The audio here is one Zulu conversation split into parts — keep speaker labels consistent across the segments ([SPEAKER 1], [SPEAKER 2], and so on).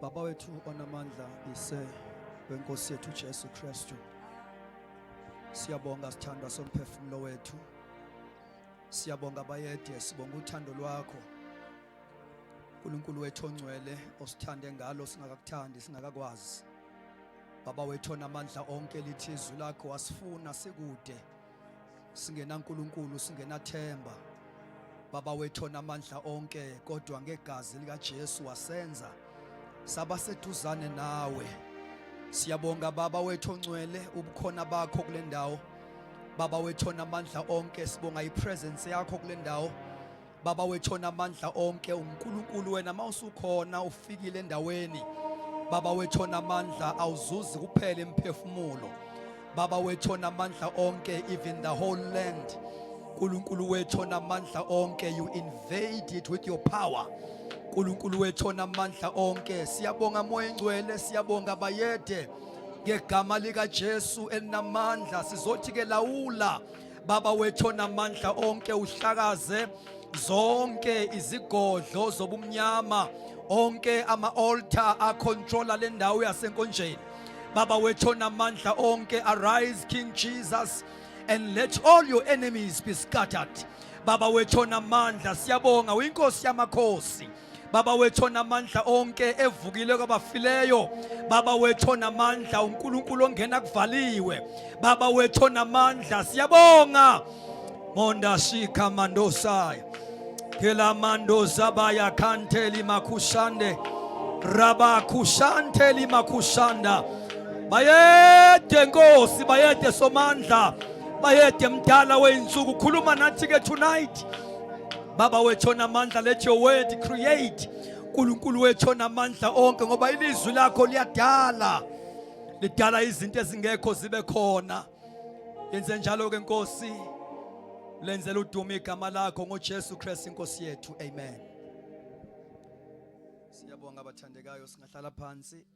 [SPEAKER 1] Baba wethu onamandla ise wenkosi yethu Jesu Kristu, siyabonga sithandwa somphefumulo wethu, siyabonga bayede, sibonga uthando lwakho uNkulunkulu wethu ongcwele osithande ngalo singakakuthandi singakakwazi. Baba wethu onamandla onke, lithi izwi lakho wasifuna sikude singena uNkulunkulu singenathemba. Baba wethu onamandla onke, kodwa ngegazi lika Jesu wasenza saba seduzane nawe. Siyabonga Baba wethu ongcwele ubukhona bakho kule ndawo. Baba wethu onamandla onke, sibonga ipresence yakho kule ndawo. Baba wethu onamandla onke, uNkulunkulu wena mawusukhona ufikile endaweni. Baba wethu onamandla awuzuzi kuphela emphefumulo. Baba wethu onamandla onke, even the whole land, uNkulunkulu wethu onamandla onke, you invade it with your power. uNkulunkulu wethu onamandla onke, siyabonga moya engcwele, siyabonga bayede ngegama lika Jesu elinamandla sizothi ke lawula. Baba wethu onamandla onke, uhlakaze zonke izigodlo zobumnyama, onke ama-altar acontrola le ndawo yasenkonjeni. Baba wethu onamandla onke, arise King Jesus and let all your enemies be scattered. Baba wethu onamandla, siyabonga uyinkosi yamakhosi. Baba wethu onamandla onke, evukile kwabafileyo. Baba wethu onamandla, uNkulunkulu ongena kuvaliwe. Baba wethu onamandla, siyabonga. Monda shika mandosaya kela mandoza baya kanteli makushande raba kushanteli makushanda. Bayede Nkosi, bayede somandla, bayede mdala weinsuku, khuluma nathi ke tonight. Baba wethu onamandla, let your word create. uNkulunkulu wethu onamandla onke, ngoba ilizwi lakho liyadala, lidala izinto ezingekho zibe khona. Yenze njalo ke Nkosi, lenzela udumo igama lakho ngoJesu Kristu inkosi yethu, amen. Siyabonga abathandekayo, singahlala phansi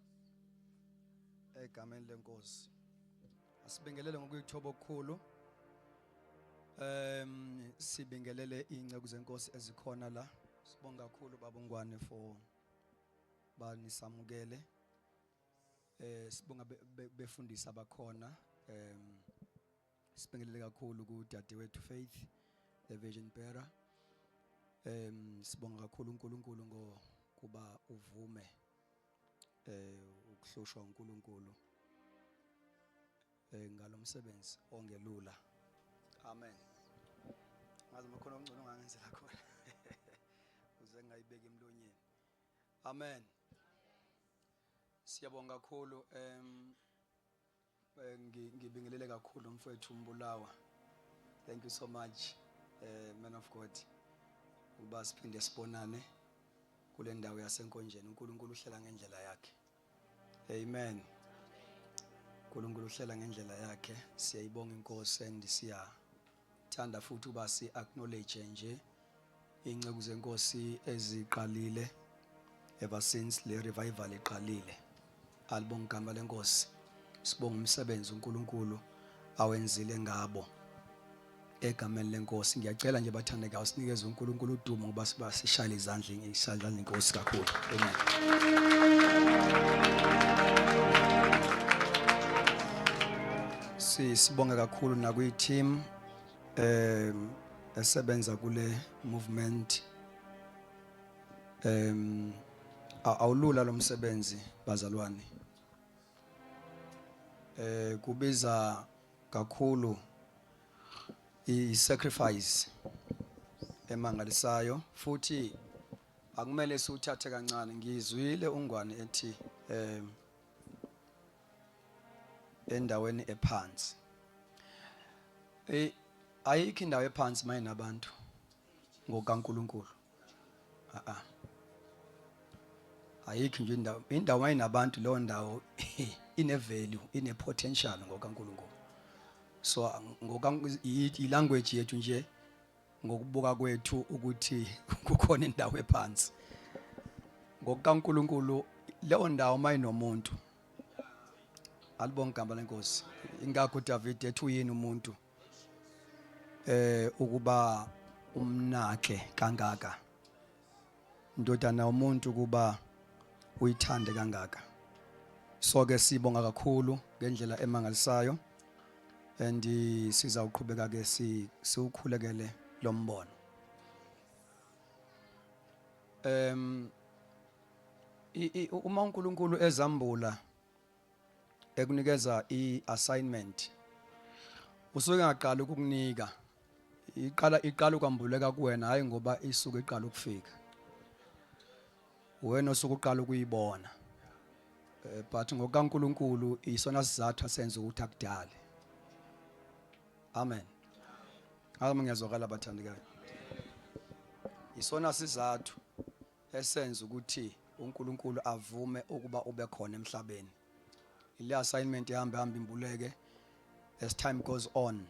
[SPEAKER 1] egameni lenkosi. Asibingelele ngokuyithoba okukhulu. Sibingelele ingceku zenkosi ezikhona la. Sibonga kakhulu Baba Ngwane for banisamukele. Sibonga befundisa abakhona. Sibingelele kakhulu kuDade wethu Faith, the Virgin Bearer. Sibonga kakhulu uNkulunkulu ngokuba uvume ukuhloshwa uNkulunkulu ngalomsebenzi ongelula. Amen. Ngazi makhona ongcono ongangenzela khona. Uze ngayibeka emlonyeni. Amen. Siyabonga kakhulu ngibingelele kakhulu mfowethu Mbulawa. Thank you so much, man of God. Uba siphinde sibonane kule ndawo yasenkonjeni. uNkulunkulu uhlela ngendlela yakhe. Amen. uNkulunkulu uhlela ngendlela yakhe. Siyayibonga inkosi and siyathanda futhi uba si acknowledge nje ingceku zenkosi eziqalile ever since le revival iqalile. Alibonga igama lenkosi. Sibonga umsebenzi uNkulunkulu awenzile ngabo egameni lenkosi. Ngiyacela nje bathandekayo sinikeze uNkulunkulu udumo ngoba sibasishayile izandla inkosi kakhulu. Amen. Sibonga kakhulu nakuyi team esebenza kule movement. Awulula lo msebenzi bazalwane. Kubiza kakhulu i-sacrifice emangalisayo, futhi akumele siwuthathe kancane. Ngizwile uNgwane ethi endaweni ephansi. Ayikho indawo ephansi mayinabantu ngokaNkulunkulu. Ayikho nje indawo mayinabantu, leyo ndawo ine value, ine potential ngokaNkulunkulu. So i-language yethu nje ngokubuka kwethu ukuthi kukhona indawo ephansi. ngokaNkulunkulu leyo ndawo mayinomuntu. Alibonga igama lenkosi. Ingakho uDavid ethi uyini umuntu ukuba umnake kangaka. Ndodana umuntu kuba uyithande kangaka. So ke sibonga kakhulu ngendlela emangalisayo and sizawuqhubeka ke siukhulekele lo mbono. Uma uNkulunkulu ezambula ekunikeza iassignment usuke ngaqala ukukunika iqala ukwambuleka kuwena hayi ngoba isuke iqala ukufika wena osuke uqala ukuyibona but ngokaNkulunkulu isona sizathu senza ukuthi akudale. Amen. Ngami ngiyazwakala abathandikayo. Isona sizathu esenza ukuthi uNkulunkulu avume ukuba ube khona emhlabeni. Ile assignment ihamba imbuleke as time goes on.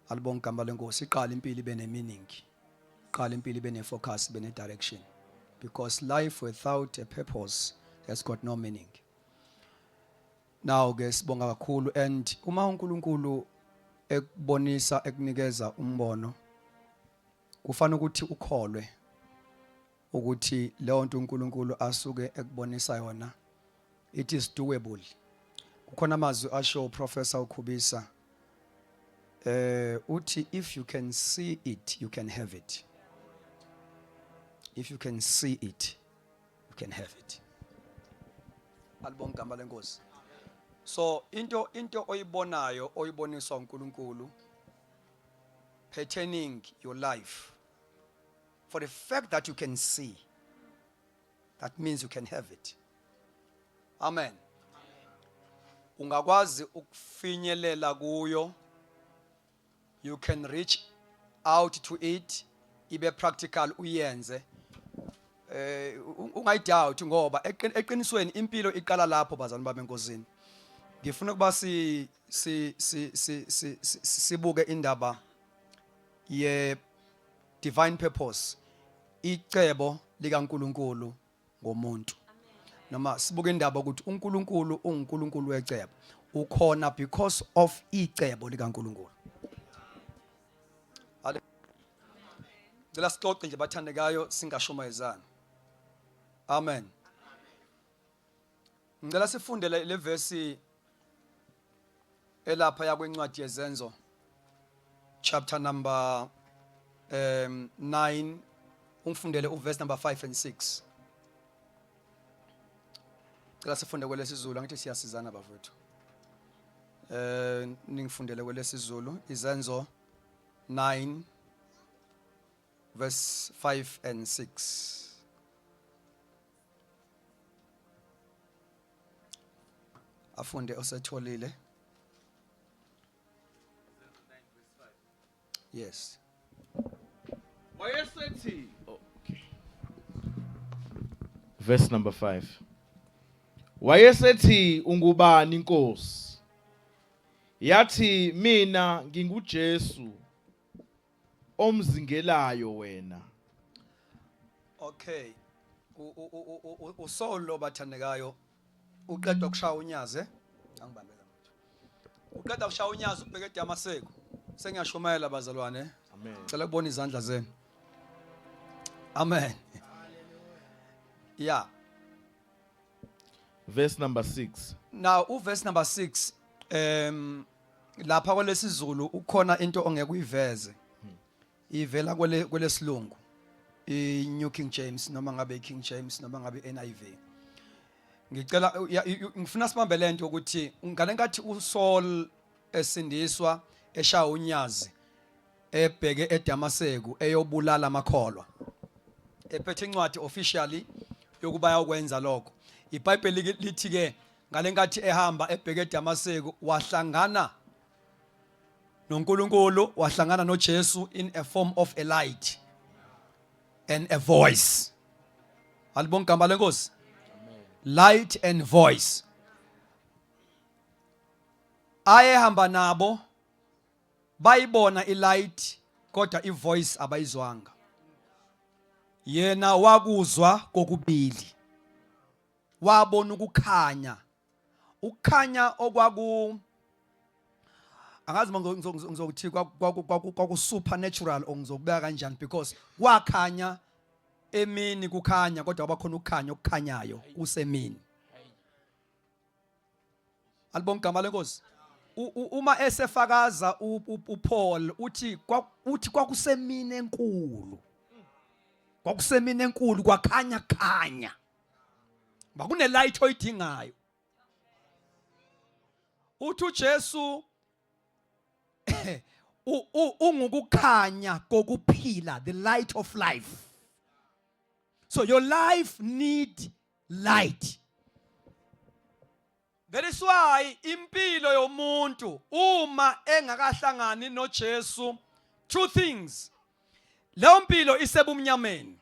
[SPEAKER 1] Alibonga igama lenkosi, iqala impilo ibe nemeaning. Iqala impilo ibe nefocus, ibe nedirection. Because life without a purpose has got no meaning. Now ke sibonga kakhulu and uma uNkulunkulu ekubonisa ekunikeza umbono kufanele ukuthi ukholwe ukuthi leyo nto uNkulunkulu asuke ekubonisa yona it is doable. Kukhona amazwi asho Professor uKhubisa uthi if you can see it you can have it. If you can see it you can have it. Alibonga igama lenkosi. So into oyibonayo oyiboniswa uNkulunkulu pertaining your life, for the fact that you can see, that means you can have it. Amen. Ungakwazi ukufinyelela kuyo, you can reach out to it, ibe practical uyenze. Ungayidoubt ngoba eqinisweni impilo iqala lapho bazalwane bami enkosini. Ngifuna ukuba sibuke indaba ye divine purpose, icebo likaNkulunkulu ngomuntu. Noma sibuke indaba ukuthi uNkulunkulu unguNkulunkulu wecebo. Ukhona because of icebo likaNkulunkulu. Ngicela sixoxe nje bathandekayo singashumayezana. Amen. Ngicela sifunde le verse elapha yakwencwadi yezenzo chapter number 9 ungifundele uverse number 5 and 6. Ngicela sifunde kwelesizulu angithi siyasizana bafowethu. Ningifundele kwelesizulu izenzo 9 verse 5 and 6. Afunde osetholile. Yes.
[SPEAKER 2] Wayesethi, okay. Verse number 5. Wayesethi ungubani inkosi? Yathi mina nginguJesu omzingelayo wena.
[SPEAKER 1] Okay. Usolo bathandekayo uqeda ukushaya unyaze. Angibambela mfowethu. Uqeda ukushaya unyaze ubheke eDamaseko. Sengiyashumayela bazalwane.
[SPEAKER 2] Amen.
[SPEAKER 1] Cela kubona izandla zenu. Amen. Yeah.
[SPEAKER 2] Verse number 6.
[SPEAKER 1] Now uverse number 6 lapha kwelesizulu ukhona into ongeke uyiveze. Ivela kwelesilungu. I-New King James noma ngabe King James noma ngabe NIV. Ngicela ngifuna sibambe lento ukuthi ngale ngathi uSaul esindiswa eshaya unyazi ebheke eDamaseko eyobulala amakholwa. Ephethe incwadi officially yokuba yakwenza lokho. iBhayibheli lithi ke ngale ngathi ehamba ebheke eDamaseko wahlangana noNkulunkulu, wahlangana noJesu in a form of a light and a voice. Alibonga igama lenkosi. Light and voice. Ayehamba nabo bayibona ilight kodwa ivoice abayizwanga. Yena wakuzwa kokubili. Wabona ukukhanya. Ukukhanya okwaku angazi ngizokuthi kwaku supernatural ongizokubeka kanjani because wakhanya emini kukhanya kodwa abakhona ukukhanya okukhanyayo kusemini. Alibonke igama lenkosi. Uma esefakaza uPaul uthi kwakusemini enkulu. Kwakusemini enkulu kwakhanya khanya. Bakune light oyidingayo. Uthi uJesu ungukukhanya kokuphila, the light of life. So your life need light. That is why impilo yomuntu uma engakahlangani noJesu, two things. Leyo mpilo isebumnyameni.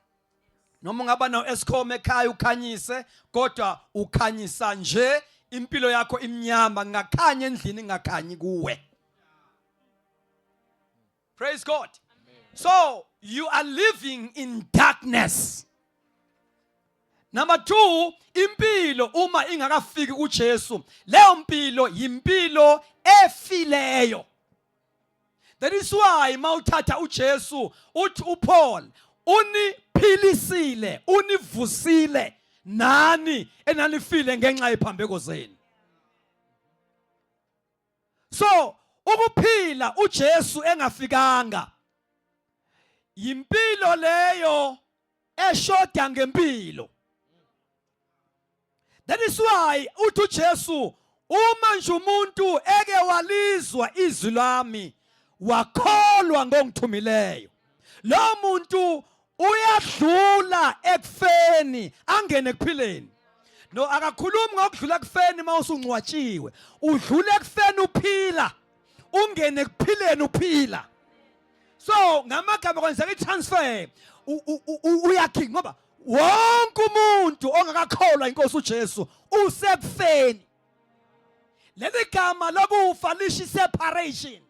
[SPEAKER 1] Noma ungaba no Eskom ekhaya ukhanyise kodwa ukhanyisa nje impilo yakho imnyama, ngakhanya endlini ngakhanyi kuwe. Praise God. So you are living in darkness. Number two, impilo uma ingakafiki kuJesu, leyo mpilo yimpilo efileyo. That is why mawuthatha uJesu uthi uPaul uniphilisile, univusile nani enanifile ngenxa yephambeko zenu. So ukuphila uJesu engafikanga yimpilo leyo eshoda ngempilo. That is why uthi uJesu uma nje umuntu eke walizwa izwi lami wakholwa ngongithumileyo, lo muntu uyadlula ekufeni angene ekuphileni. No, akakhulumi ngokudlula ekufeni mawusungcwatshiwe, udlula ekufeni uphila ungene ekuphileni uphila. So ngamagama kwenzeka itransfer uyakhinga ngoba wonke umuntu ongakakholwa inkosi uJesu usekufeni. Leli gama lokufa lisho separation.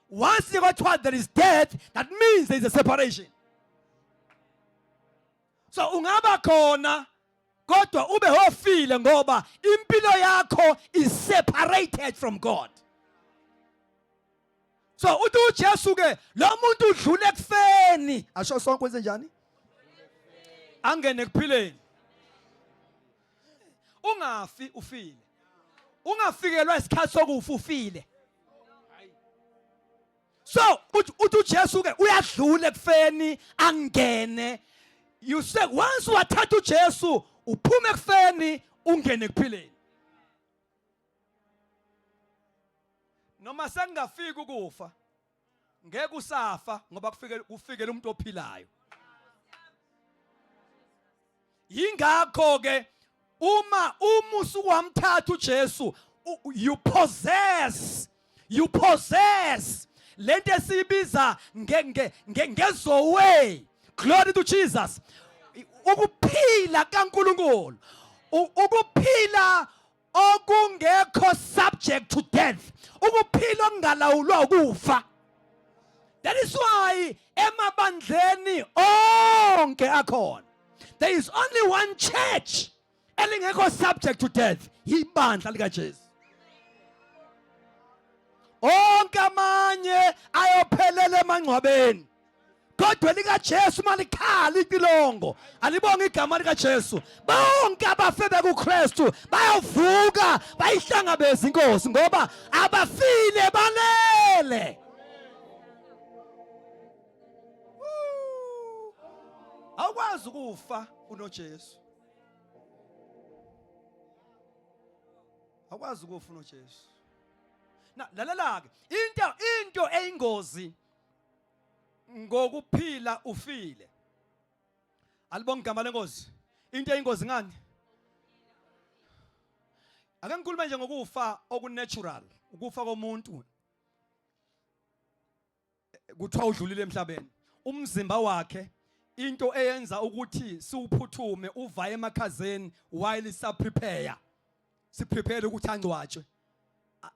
[SPEAKER 1] Once you got what there is death, that means there is a separation. So ungaba khona kodwa ube hofile ngoba impilo yakho is separated from God. So uthi uJesu ke lo muntu udlule ekufeni, asho sonke kwenze njani? Angene ekuphileni. Ungafi ufile. Ungafikelwa isikhathi sokufa ufile. So uthi uJesu ke uyadlula ekufeni angene. You say once wathatha uJesu uphuma ekufeni ungene ekuphileni. Noma sengafika ukufa ngeke usafa ngoba kufikele umuntu ophilayo. Yingakho ke uma usuku wamthatha uJesu you possess lento esibiza ngezowe. Glory to Jesus. Ukuphila kaNkulunkulu, ukuphila okungekho subject to death, ukuphila okungalawulwa ukufa. That is why emabandleni onke akhona, there is only one church elingekho subject to death, ibandla likaJesu. Onke amanye ayophelela emangcwabeni, kodwa likaJesu malikhala itilongo, alibonga igama likaJesu, bonke abafe bekuKristu bayavuka bayihlangabeza inkosi ngoba abafile balele. Awukwazi ukufa unoJesu. Awukwazi ukufa unoJesu. Na lalela ke into eyingozi ngokuphila ufile. Alibonga igama lenkosi. Into eyingozi ngani? Ake ngikhulume nje ngokufa okunatural, ukufa komuntu. Kuthiwa udlulile emhlabeni. Umzimba wakhe into eyenza ukuthi siuphuthume uvaye emakhazeni while siprepare. Siprepare ukuthi angcwatshwe.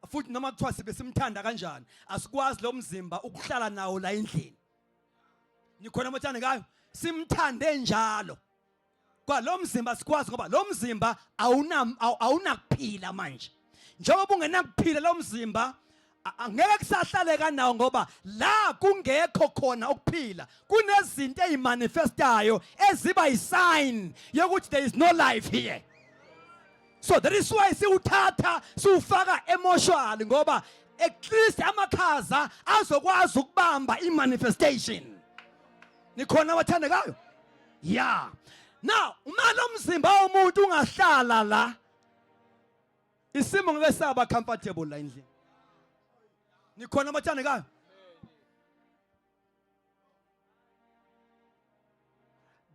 [SPEAKER 1] Futhi noma kuthiwa sibe simthanda kanjani, asikwazi lo mzimba ukuhlala nawo la endlini. Nikhona mathanda ngayo, simthande njalo. Kwa lo mzimba sikwazi ngoba lo mzimba awunakuphila manje. Njengoba ungenakuphila lo mzimba, angeke kusahlale kanawo ngoba la kungekho khona ukuphila kunezinto ezimanifestayo eziba yisign yokuthi there is no life here. So that is why siwuthatha siwufaka emotionally ngoba at least amakhaza azokwazi ukubamba imanifestation. Nikhona abathandekayo? Yeah. Now, uma lo mzimba womuntu ungahlala la isimo ngeke saba comfortable la endlini. Nikhona abathandekayo?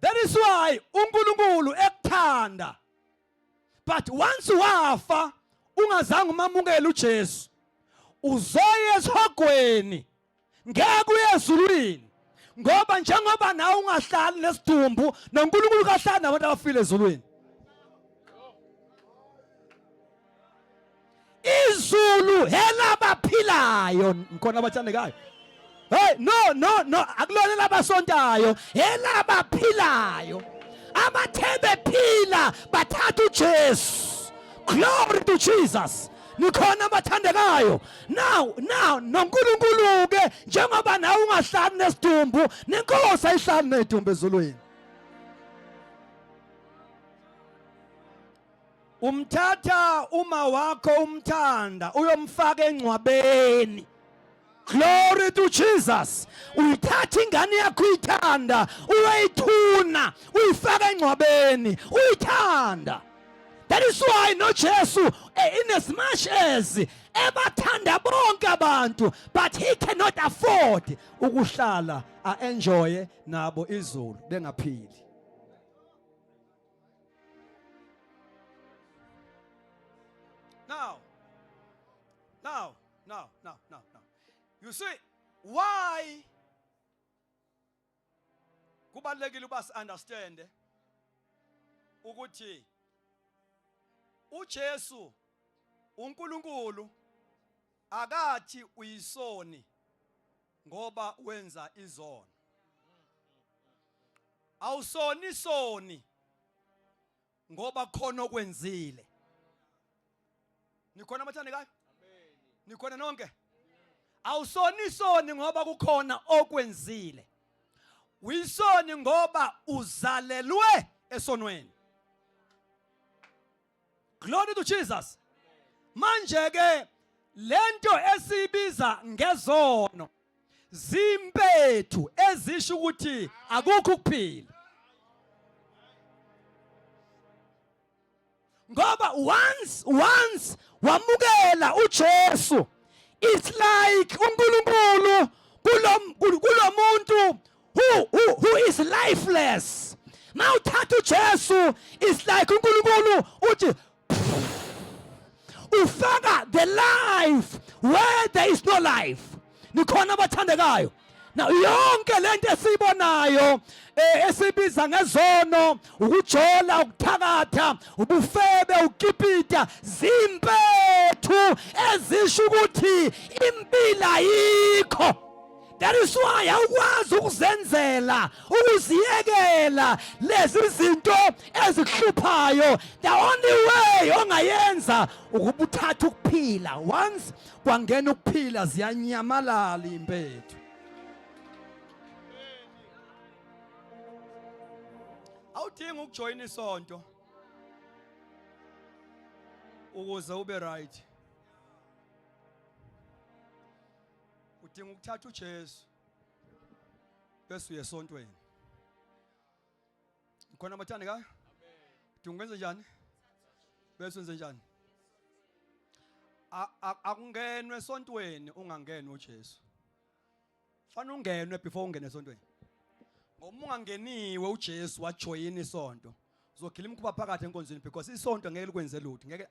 [SPEAKER 1] That is why uNkulunkulu ekuthanda. But once wafa ungazange umamukele uJesu uzoya esihogweni ngeke uye ezulwini ngoba njengoba nawe ungahlali nesidumbu noNkulunkulu kahlala nabantu abafile ezulwini. Izulu elabaphilayo ngikhona abathandekayo. Hey, no akulona labasontayo elabaphilayo abathembe phila bathatha uJesu. Glory to Jesus. Nikhona abathandekayo. Now noNkulunkulu ke njengoba nawe ungahlali nesidumbu nenkosi ayihlali nedumbu ezulwini. Umthatha uma wakho umthanda uyomfaka engcwabeni. Glory to Jesus. Uyithatha ingane yakho uyithanda uyayithuna uyifaka engcwabeni uyithanda. That is why no Jesu in as much as ebathanda bonke abantu but he cannot afford ukuhlala enjoy nabo izulu bengaphili. Now. You see why kubalekile ubas understand ukuthi uJesu uNkulunkulu akathi uyisoni ngoba wenza izono. Awusoni soni ngoba khona okwenzile. Nikhona abathandekayo? Nikhona nonke? Awusoni soni ngoba kukhona okwenzile. Uyisoni ngoba uzalelwe esonweni. Glory to Jesus. Manje ke lento esibiza ngezono zimpethu ezisho ukuthi akukho ukuphila. Ngoba once wamukela uJesu it's like uNkulunkulu kulomuntu who is lifeless. Now uthatha uJesu it's like uNkulunkulu uthi ufaka the life where there is no life. Nikhona abathandekayo? Now yonke lento esibonayo esibiza ngezono ukujola ukuthakatha ubufebe ukipita zimpethu ezisho ukuthi impilo ayikho. That is why awukwazi ukuzenzela ukuziyekela lezi zinto ezikuhluphayo. The only way ongayenza ukubuthatha ukuphila. Once kwangena ukuphila ziyanyamalala impethu. Awudinga ukujoin isonto ukuze ube right. Udinga ukuthatha uJesu bese uye esontweni. Ukhona abathandekayo? Amen. Udinga ukwenza njani? Bese wenze njani? Akungenwe esontweni ungangenwe uJesu. Fanele ungenwe before ungene esontweni. Ngoba ungangeniwe uJesu wajoyina isonto uzogila imkhuba phakathi enkonzweni because isonto ngeke likwenze lutho. Ngeke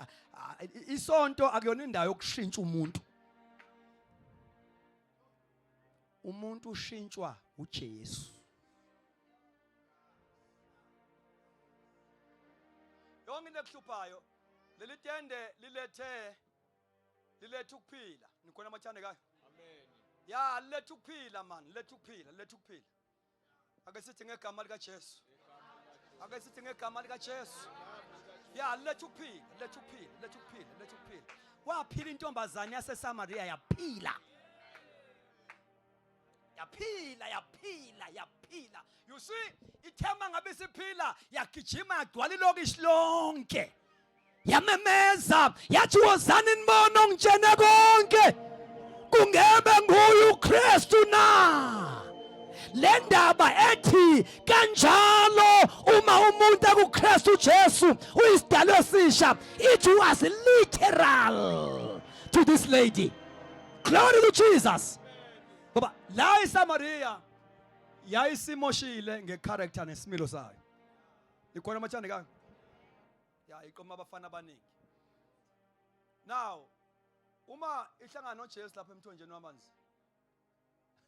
[SPEAKER 1] isonto akuyona indawo yokushintsha umuntu. Umuntu ushintshwa uJesu. Yonke into ekuhluphayo leli tende lilethe ukuphila. Nikhona abathandekayo? Amen. Ya lilethe ukuphila man, lilethe ukuphila. Ake sithi ngegama lika Jesu. Ake sithi ngegama lika Jesu. ya letha ukuphila, letha ukuphila, letha ukuphila, letha ukuphila. Waphila intombazane yaseSamaria yaphila. Yaphila. You see, ithema ngabe siphila yagijima yagcwala ilokishi lonke. Yamemeza yathi wozani nibono ngitshene konke. Kungebe nguye uKristu na. Le ndaba ethi kanjalo uma umuntu akuKristu Jesu uyisidalwa esisha, it was literal to this lady. Glory to Jesus. Baba la iSamaria yayisimoshile ngecharacter nesimilo sayo. Ikhona amathande kanga? Ya iqoma abafana abaningi. Now uma ihlangana noJesu lapha emthonjeni wamanzi.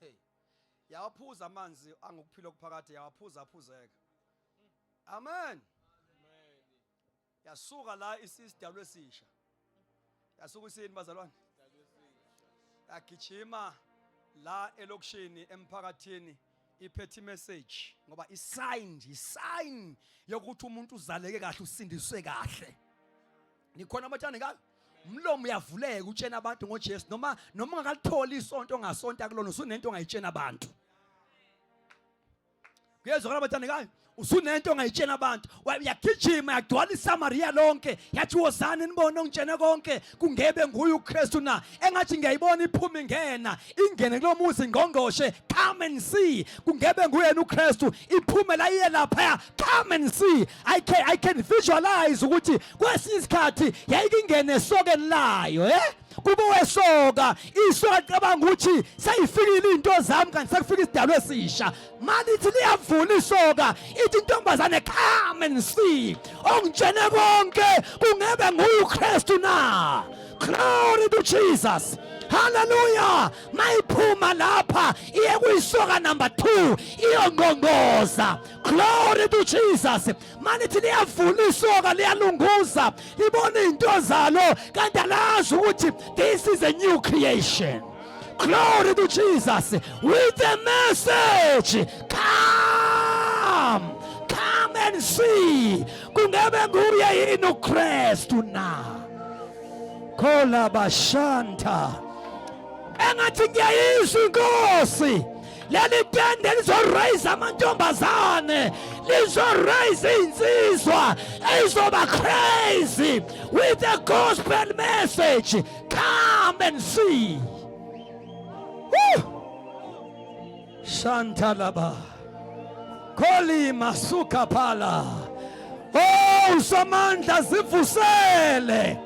[SPEAKER 1] Hey. Yawaphuza amanzi angokuphila okuphakathi, yawaphuza aphuzeka. Amen. Yasuka la isidalwe esisha. Yasuka isini bazalwane? Yagijima la elokishini emphakathini iphethe message ngoba isign yokuthi umuntu uzaleke kahle usindiswe kahle. Nikhona amathane kahle? Umlomo uyavuleka utshena abantu ngoJesu noma ungakalithola isonto ongasonta kulona usunento ongayitshena abantu. Kuyezwakala amathane kahle? Usunento ongayitshena abantu. Yagijima yagcwala iSamaria lonke. Yathi wozani nibone ngitshene konke kungebe nguye uKristu na. Engathi ngiyayibona iphuma ingena ingene kulomuzi ngongqoshe. Come and see. Kungebe nguyena uKristu iphume la iye lapha. Come and see. I can visualize ukuthi kwesinye isikhathi yayingene esokeni layo, kube wesoka isoka licabanga ukuthi sayifikile into zami kanti sekufika isidalwe esisha. Malithi liyavula isoka ithi intombazane come and see. Ongitshene konke kungebe nguye uKristu na. Glory to Jesus. Hallelujah. Mayiphuma lapha iye kuyisoka number 2 iyongongoza. Glory to Jesus. Malithi liyavula isoka liyalunguza libone into zalo kanti alazi ukuthi this is a new creation. Glory to Jesus. With the message, come and see. Kungebe nguye yini uKristu na. Kola bashanta. Engathi ngiyayizwa inkosi. Leli tende lizoraise amantombazane, lizoraise insizwa ezoba crazy with the gospel message. Come and see. Shantalaba Koli masuka pala. Oh Samantha zivusele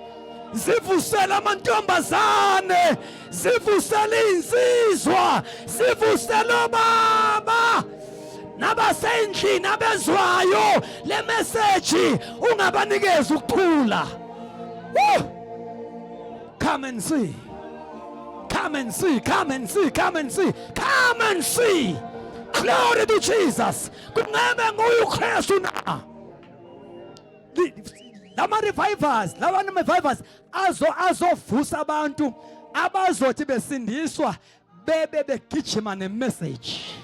[SPEAKER 1] amantombazane, zivusele insizwa, zivusele obaba nabasendlini abezwayo le message ungabanikeza ukuthula. Come and see. Come and see, come and see, come and see, come and see. Glory to Jesus. Kungebe nguye uKristu na. Lama revivers azovusa abantu abazothi besindiswa bebe begijima ne-message.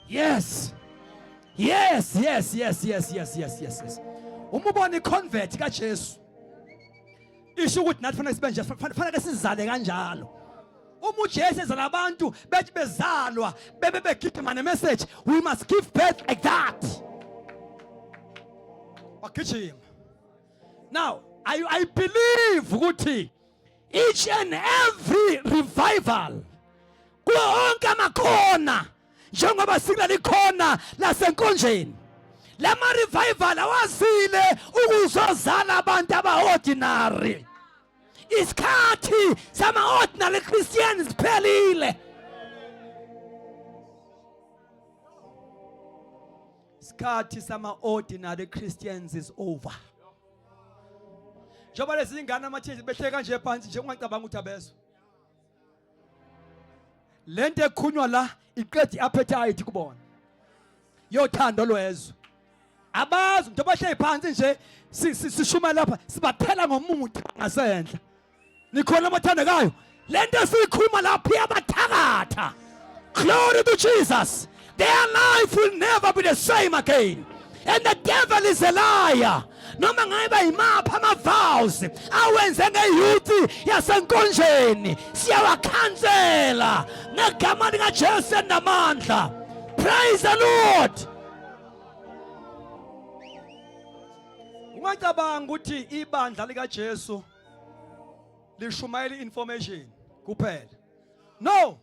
[SPEAKER 1] Yes. Uma ubona i-convert kaJesu isho ukuthi nathi fanele sizale kanjalo. Uma uJesu ezala abantu bethi bezalwa bebe begijima ne-message, we must give birth like that. Now, I believe ukuthi each and every revival kuwonke amakhona njengoba sila likhona lasenkonjeni, lama revival awazile ukuzozala abantu aba-ordinary. Isikhathi sama-ordinary Christians siphelile. Isikhathi sama-ordinary Christians is over. Njengoba lezi ingane amathezi behleka nje phansi nje ungacabanga ukuthi abezo. Lento ekhunywa la iqeda i-appetite kubona. Yothando lwezwe. Abazi nje bahle phansi nje sishuma lapha sibaphela ngomuntu ngasendla. Nikhona amathandekayo. Lento sikhuluma lapha yabathakatha. Glory to Jesus. Their life will never be the same again. And the devil is a liar. Noma ngabe imapha ama-vows awenze ngeyouth yasenkonjeni siyawakhansela ngegama likaJesu namandla. Praise the Lord. Ungacabanga ukuthi ibandla likaJesu lishumayela information kuphela. No.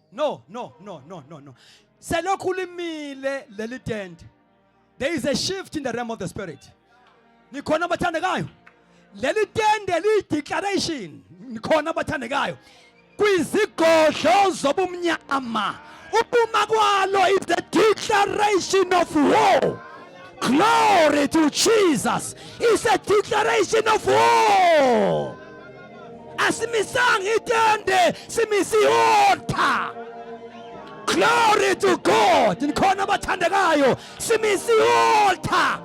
[SPEAKER 1] Selokhu limile leli tent. There is a shift in the realm of the spirit. Nikhona abathandekayo. Leli tent li-declaration. Nikhona abathandekayo. Kwizigodlo zobumnyama. Upuma kwalo is the declaration of war. Glory to Jesus. It's a declaration of war. Asimisang itende simisi altar. Glory to God. Nikhona abathandekayo simisi altar.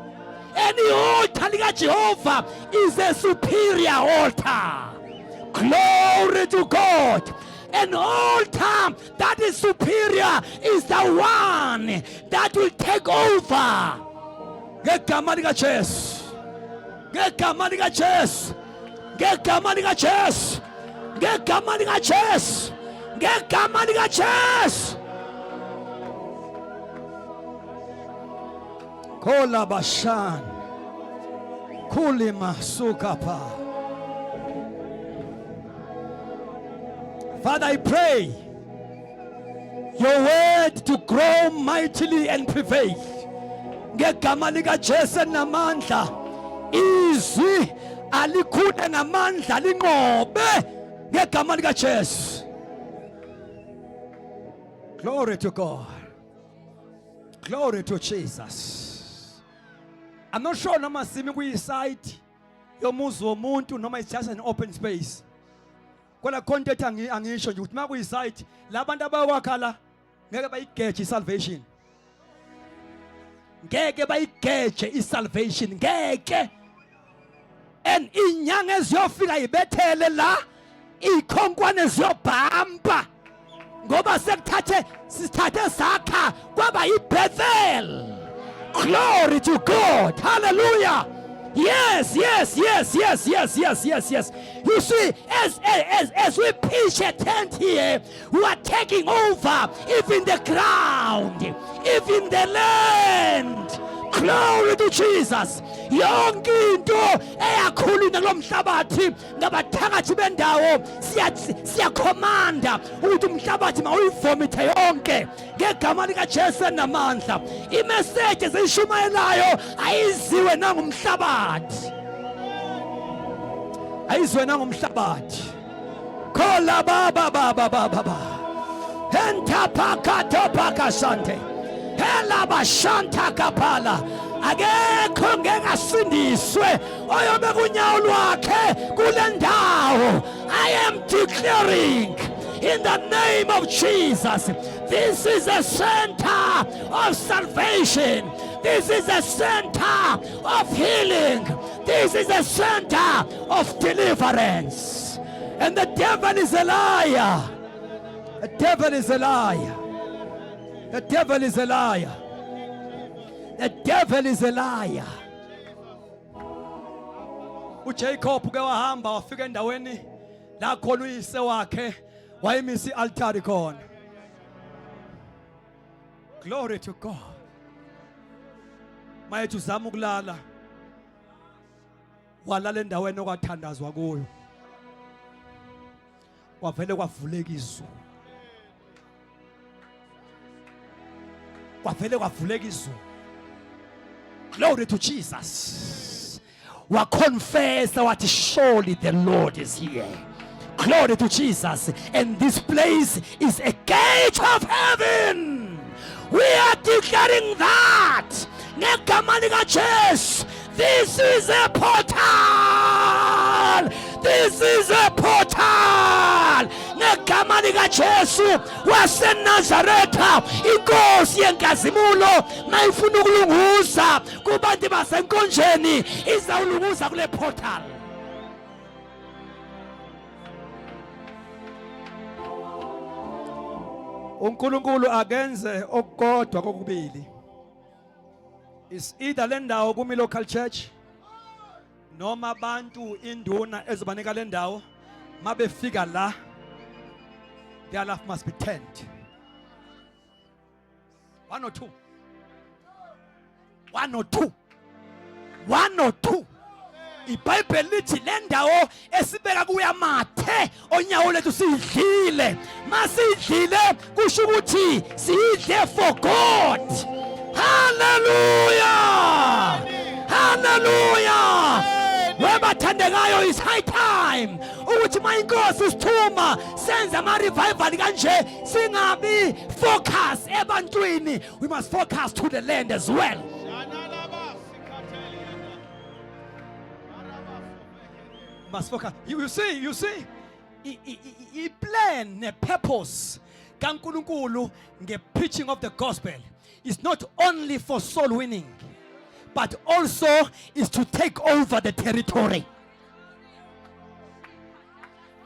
[SPEAKER 1] Any altar lika Jehovah is a superior altar. Glory to God. An altar that is superior is the one that will take over. Ngegama likaJesu. Ngegama likaJesu. Ngegama likaJesu. Ngegama likaJesu. Ngegama likaJesu. Kola bashan. Kulima sukapa. Father, I pray your word to grow mightily and prevail. Ngegama likaJesu namandla. Izwi alikhule namandla linqobe ngegama likaJesu. Glory to God. Glory to Jesus. I'm not sure noma simi kuyisite yomuzi womuntu noma it's just an open space. Kwala content angisho nje ukuthi makuyisite labantu abakwakhala ngeke bayigeje isalvation. Ngeke bayigeje isalvation ngeke. And inyanga eziyofika ibethele la ikhonkwane ziyobhamba ngoba sithathe sakha kwaba iBethel. Glory to God. Hallelujah. Yes. You see, as we pitch a tent here, we are taking over even the ground, even the land. Glory to Jesus. Yonke into eyakhulina lomhlabathi ngabathakathi bendawo siyakhomanda ukuthi umhlabathi mawuyivomithe yonke ngegama likaJesu namandla. Imessage ezishumayelayo ayiziwe nangumhlabathi. Ayiziwe nangumhlabathi. Khola baba. Henta pakato pakasante. Hela bashanta kapala. Akekho ngeke asindiswe oyobe kunyawo lwakhe kule ndawo. I am declaring in the name of Jesus, this is a center of salvation. This is a center of healing. This is a center of deliverance. And the devil is a liar. The devil is a liar. The devil is a liar. The devil is a liar. uJacob ke wahamba wafika endaweni la khona uyise wakhe wayemisa ialtari khona. Glory to God. Mayethu uzama ukulala walala endaweni okwathandazwa kuyo. Kwavele kwavuleka izulu. Kwavele kwavuleka izulu. Glory to Jesus. We confess that surely the Lord is here. Glory to Jesus. And this place is a gate of heaven. We are declaring that. Ngegama likaJesu. This is a portal. This is a portal. Ngegama likaJesu waseNazaretha, inkosi yenkazimulo mayifuna ukulunguza kubantu basenkonjeni izawulunguza kule portal. uNkulunkulu akenze okukodwa kokubili. Is either le ndawo kumi local church noma abantu induna ezobanika le ndawo mabefika la their life must be turned. 1 or 2. 1 or 2. 1 or 2. iBhayibheli lithi le ndawo esibeka kuya mathe onyawo lethu sidlile masidlile kusho ukuthi sidle for God. Hallelujah, hallelujah. Webathandekayo is high time ukuthi mayinkosi sithuma senze ama revival kanje singabi focus ebantwini. We must focus to the land as well. Must focus. You see, I plan ne purpose kaNkulunkulu nge preaching of the gospel is not only for soul winning, but also is to take over the territory.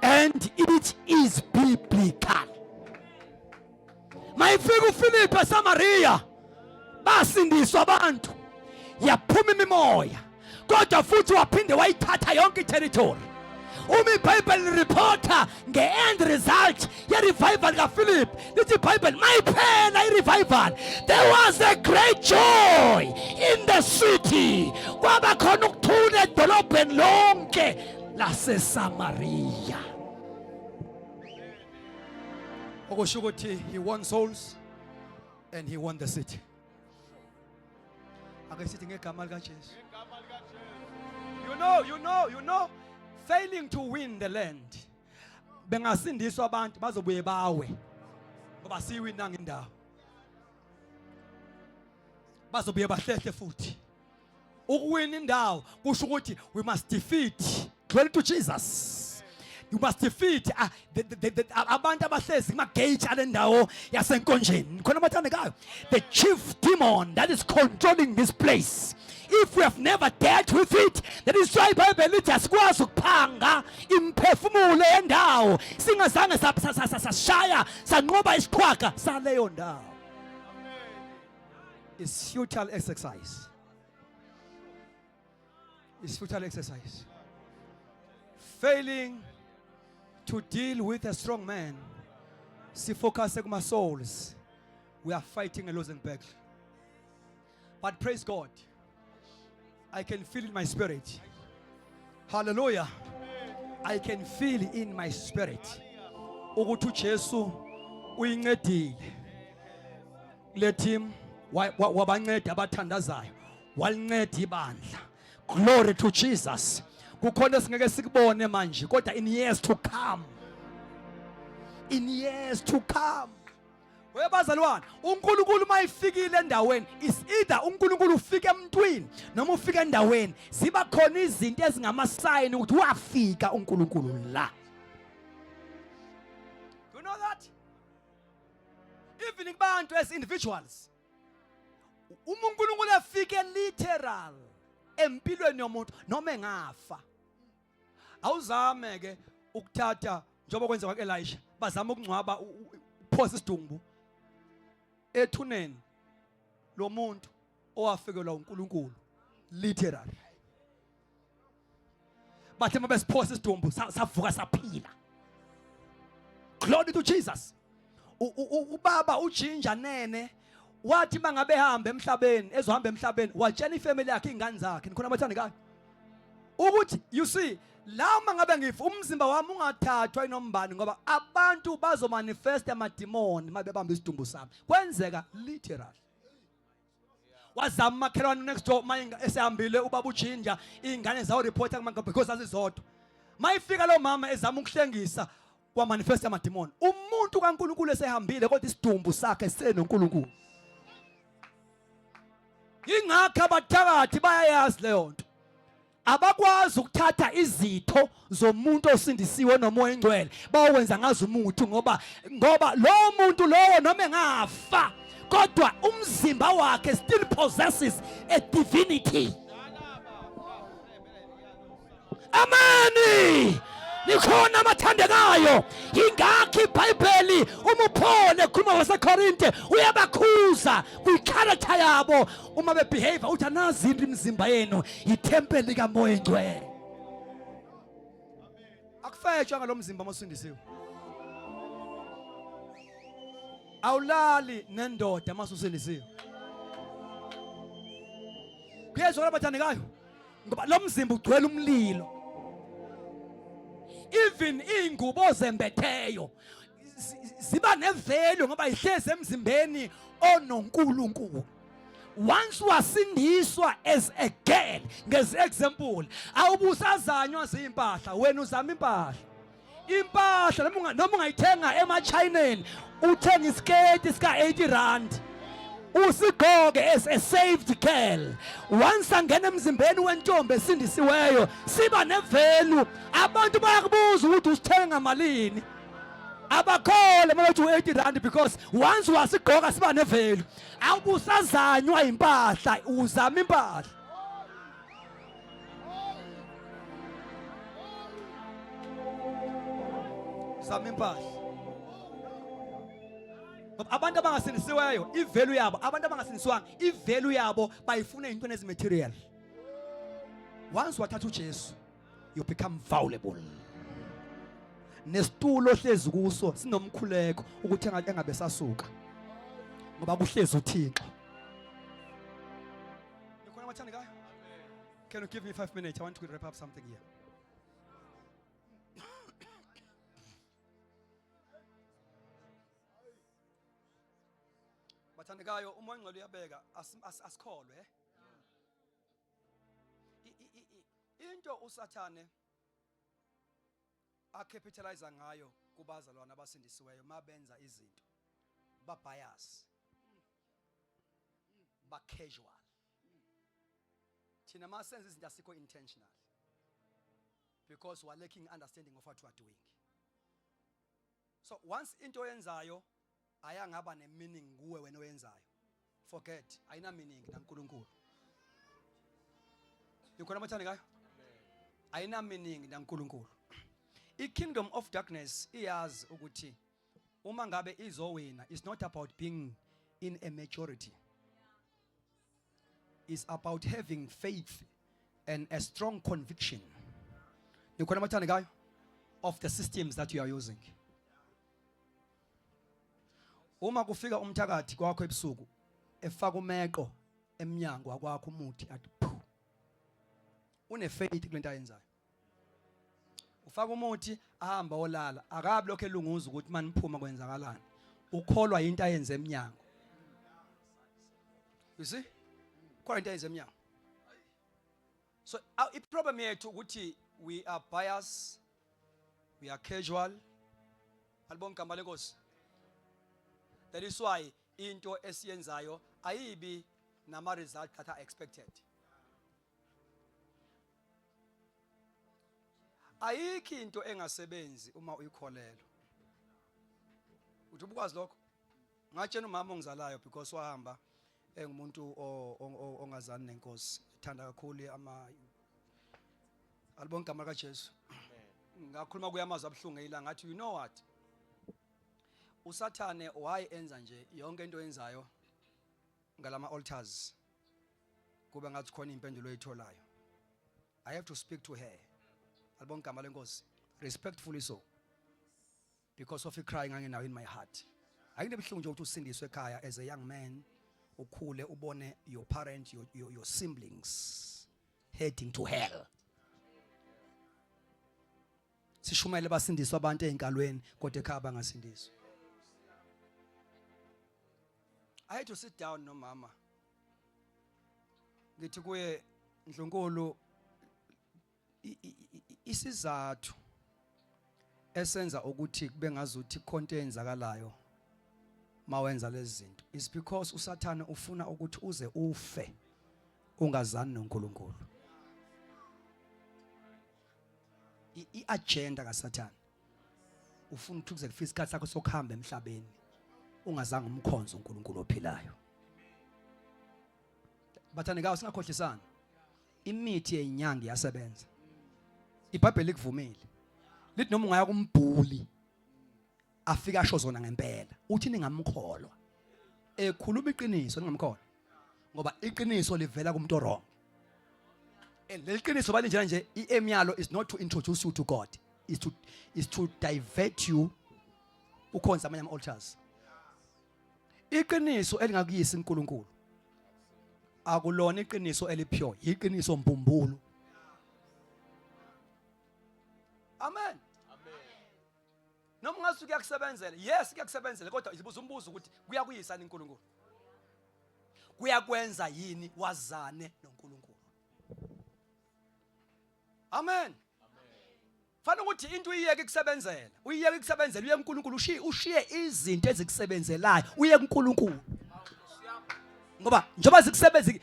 [SPEAKER 1] And it is biblical. Mayifika uPhilip eSamaria basindiswa abantu yaphuma imimoya kodwa futhi waphinde wayithatha yonke territory. iBhayibheli reporter nge-end result ye-revival kaPhilip lithi iBhayibheli mayiphela i-revival, there was a great joy in the city. Kwaba khona ukuthula edolobheni lonke laseSamaria. Okusho ukuthi he won souls and he won the city. Ake sithi ngegama likaJesu. You know, failing to win the land, bengasindiswa abantu bazobuye bawe ngoba siwinanga indawo, bazobuye bahlehle futhi. Ukuwina indawo kusho ukuthi we must defeat, glory to Jesus, you must defeat abantu abahlezi kuma-gate ale ndawo yasenkonjeni. Khona abathandekayo, the chief demon that is controlling this place. If we have never dealt with it, that is why iBhayibheli lithi asikwazi ukuphanga imphefumulo yendawo singazange sashaya sanqoba isiqhwaga saleyo ndawo. It's futile exercise. It's futile exercise. Failing to deal with a strong man, si focus kuma souls, we are fighting a losing battle. But praise God, I can feel in my spirit. Hallelujah. I can feel in my spirit ukuthi uJesu uyincedile. Let him wabanceda abathandazayo, walinceda ibandla. Glory to Jesus. Kukhona singeke sikubone manje kodwa in years to come. In years to come. Webazalwane, uNkulunkulu mayifikile endaweni, is either uNkulunkulu ufika emntwini noma ufika endaweni, ziba khona izinto ezingama-sign ukuthi wafika uNkulunkulu la. You know that? Even kubantu as individuals, uNkulunkulu afike literal empilweni yomuntu noma engafa. Awuzame ke ukuthatha njengoba kwenza kwaElisha, bazama ukungcwaba uphosa isidumbu ethuneni lo muntu owafikelwa uNkulunkulu literal. Bathe mabesiphosa isidumbu savuka saphila. Glory to Jesus. Ubaba uJinja Nene wathi mangabe ehamba emhlabeni, ezohamba emhlabeni, watshena ifamily yakhe, ingane zakhe, nikhona abathandekayo ukuthi you see, la mangabe ngifa umzimba wami ungathathwa inombani ngoba abantu bazomanifesta amademoni mabebamba isidumbu sami. Kwenzeka literal. Wazama makhelwane next door mayinga esehambile ubaba uJinja, ingane zawo reporta kuma because azizodwa. Mayifika lo mama ezama ukuhlengisa kwa manifesta amademoni. Umuntu kaNkulunkulu esehambile kodwa isidumbu sakhe senoNkulunkulu. Ingakho abathakathi bayayazi leyo nto. Abakwazi ukuthatha izitho zomuntu osindisiwe nomoya engcwele bawenza ngazo umuthi ngoba lo muntu lowo noma engafa kodwa umzimba wakhe still possesses a divinity. Amen. Nikhona amathandekayo. Ingakho iBhayibheli uma uPaul ekhuluma waseKorinte uyabakhuza kwicharacter yabo uma bebehave uthi anazi imizimba yenu ithempeli likaMoya Engcwele. Akufetshwa ngalomzimba masindisiwe. Awulali nendoda masusindisiwe. Kuyezwa abathandekayo ngoba lo mzimba ugcwele umlilo. Even ingubo zembetheyo ziba nevalue ngoba ihlezi emzimbeni onoNkulunkulu. Once wasindiswa as a girl, ngez example, awubusazanywa zimpahla, wena uzama impahla. Impahla noma ungayithenga emaChineni, uthenga isketi sika 80 rand. Usigqoke as a saved girl. Once angena emzimbeni wentombi esindisiweyo, siba nevalue. Abantu bayakubuza ukuthi usithenga malini. Abakhole mabathi u80 rand because once wasigqoka siba nevalue. Awubusazanywa impahla, uzama impahla. Zama impahla. Abantu abangasindisiweyo ivalue yabo, abantu abangasindiswanga ivalue yabo bayifuna into ezimaterial. Once wathatha uJesu, you become valuable. Nesitulo hlezi kuso sinomkhuleko ukuthi engabe sasuka ngoba kuhlezi uThixo. Nikhona amathandekayo? Can you give me 5 minutes? I want to wrap up something here. Bathandekayo, umoya ongcwele uyabeka asikholwe. Into uSathane acapitalize ngayo kubazalwane abasindisiweyo mabenza izinto ba bias, ba casual. Thina masenza izinto asikho intentional because we are lacking understanding of what we are doing. So once into yenzayo ayangaba nemeaning kuwe wena oyenzayo, forget, ayina meaning naNkulunkulu. Nikhona amathandekayo? Ayina meaning naNkulunkulu. I-kingdom of darkness iyazi ukuthi uma ngabe izowina, it's not about being in a majority. It's about having faith and a strong conviction. Nikhona amathandekayo? Of the systems that you are using. Uma kufika umthakathi kwakho ebusuku efaka umeqo eminyango akwakho umuthi athi phu, une faith kulento ayenzayo. Ufaka umuthi ahamba olala, akabi lokho elunguza ukuthi maniphuma kwenzakalani. Ukholwa into ayenze eminyango. You see? Ukholwa into ayenze eminyango. So the problem yethu ukuthi we are biased, we are casual. Alibonga igama lenkosi. That is why into esiyenzayo ayibi nama results that are expected. Ayikho into engasebenzi uma uyikholelo. Uthi ubukwazi lokho? Ngatshena umama ongizalayo because wahamba engumuntu ongazani nenkosi. Ethanda kakhulu alibonga igama likaJesu. Ngakhuluma kuyamazwi abhlungu elanga ngathi you know what? uSathane wayenza nje yonke into yenzayo ngalama altars kube ngathi khona impendulo oyitholayo. I have to speak to her. Alibonga igama lenkosi. Respectfully so. Because of the crying anginayo in my heart. Ayinebhlungu nje ukuthi usindiswe ekhaya as a young man, ukhule ubone your parent, your siblings heading to hell. Sishumele basindiswa abantu einkalweni kodwa ekhaya bangasindiswa. I had to sit down no mama. Ngithi kuye Ndlunkulu isizathu esenza ukuthi kube ngazuthi konke enzakalayo mawenza lezi zinto is because uSathane ufuna ukuthi uze ufe ungazani noNkulunkulu. I-agenda kaSathane ufuna ukuthi kuze kufike isikhathi sakho sokuhamba emhlabeni ungazange umkhonzo uNkulunkulu ophilayo. Bathandekayo singakhohlisana. Imithi yenyanga iyasebenza. iBhayibheli likuvumile. lithi noma ungaya kumbhuli afika asho zona ngempela uthi ningamkholwa ekhuluma iqiniso ningamkholwa ngoba iqiniso livela kumuntu wrong. And leqiniso balinjena nje iaim yalo is not to introduce you to God, is to divert you ukhonza amanye ama-altars. Iqiniso elingakuyisa uNkulunkulu akulona iqiniso elipure, iqiniso mbumbulu. Amen. Noma ngasuke kuyakusebenzela, yes kuyakusebenzela kodwa izibuza umbuzo ukuthi kuyakuyisa uNkulunkulu. Kuyakwenza yini wazane noNkulunkulu? Amen. Fana ukuthi into uyiyeke kusebenzela, uyiyeke kusebenzela uye kuNkulunkulu ushiye izinto ezikusebenzelayo uye kuNkulunkulu. Ngoba njoba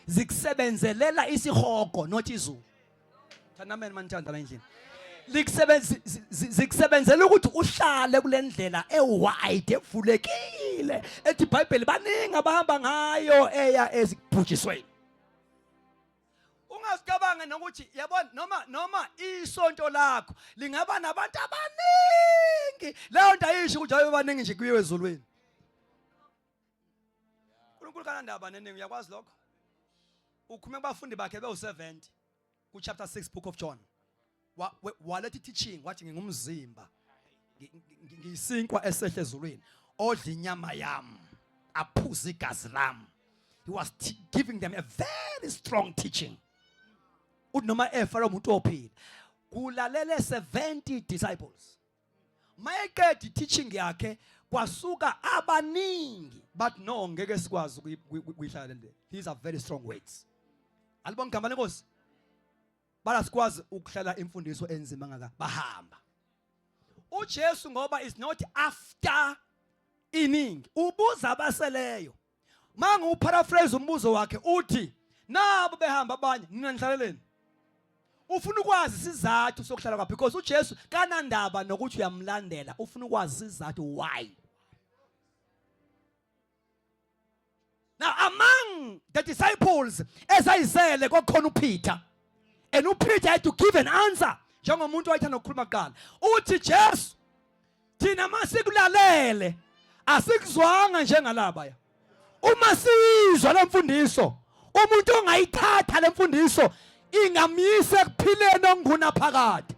[SPEAKER 1] zikusebenzelela isihogo not izulu. Thana amen manithanda la endlini. Zikusebenzela ukuthi uhlale kule ndlela ewide evulekile ethi iBhayibheli baningi abahamba ngayo eya ezibhujisweni. Ungasicabange nokuthi yabona noma isonto lakho lingaba nabantu abaningi leyo nto ayisho ukuthi ayo baningi nje kuyiwe ezulwini. uNkulunkulu kanandaba neningi uyakwazi lokho. Ukhume kubafundi bakhe bewu70 ku chapter 6 book of John. Walethi teaching wathi ngingumzimba ngiyisinkwa esehle ezulwini odla inyama yami aphuza igazi lami. He was giving them a very strong teaching. Uthi noma efara umuntu ophila kulalele 70 disciples. Mayekedi teaching yakhe kwasuka abaningi but no ngeke sikwazi kuyihlala le. These are very strong words. Alibonga igama lenkosi. Basikwazi ukuhlala imfundiso enzima ngaka bahamba. uJesu ngoba is not after iningi ubuza abaseleyo. Manga uparaphrase umbuzo wakhe uthi nabo behamba abanye nina nihlaleleni. Ufuna ukwazi sizathu sokuhlala kwakhe because uJesu kanandaba nokuthi uyamlandela ufuna ukwazi sizathu why. Now among the disciples ezayisele kwakhona uPeter. And uPeter had to give an answer. Njengomuntu wayethanda ukukhuluma kuqala. Uthi Jesu thina masikulalele asikuzwanga njengalaba ya. Uma sizwa lemfundiso umuntu ongayithatha lemfundiso ingamyise kuphileni okunguna phakathi.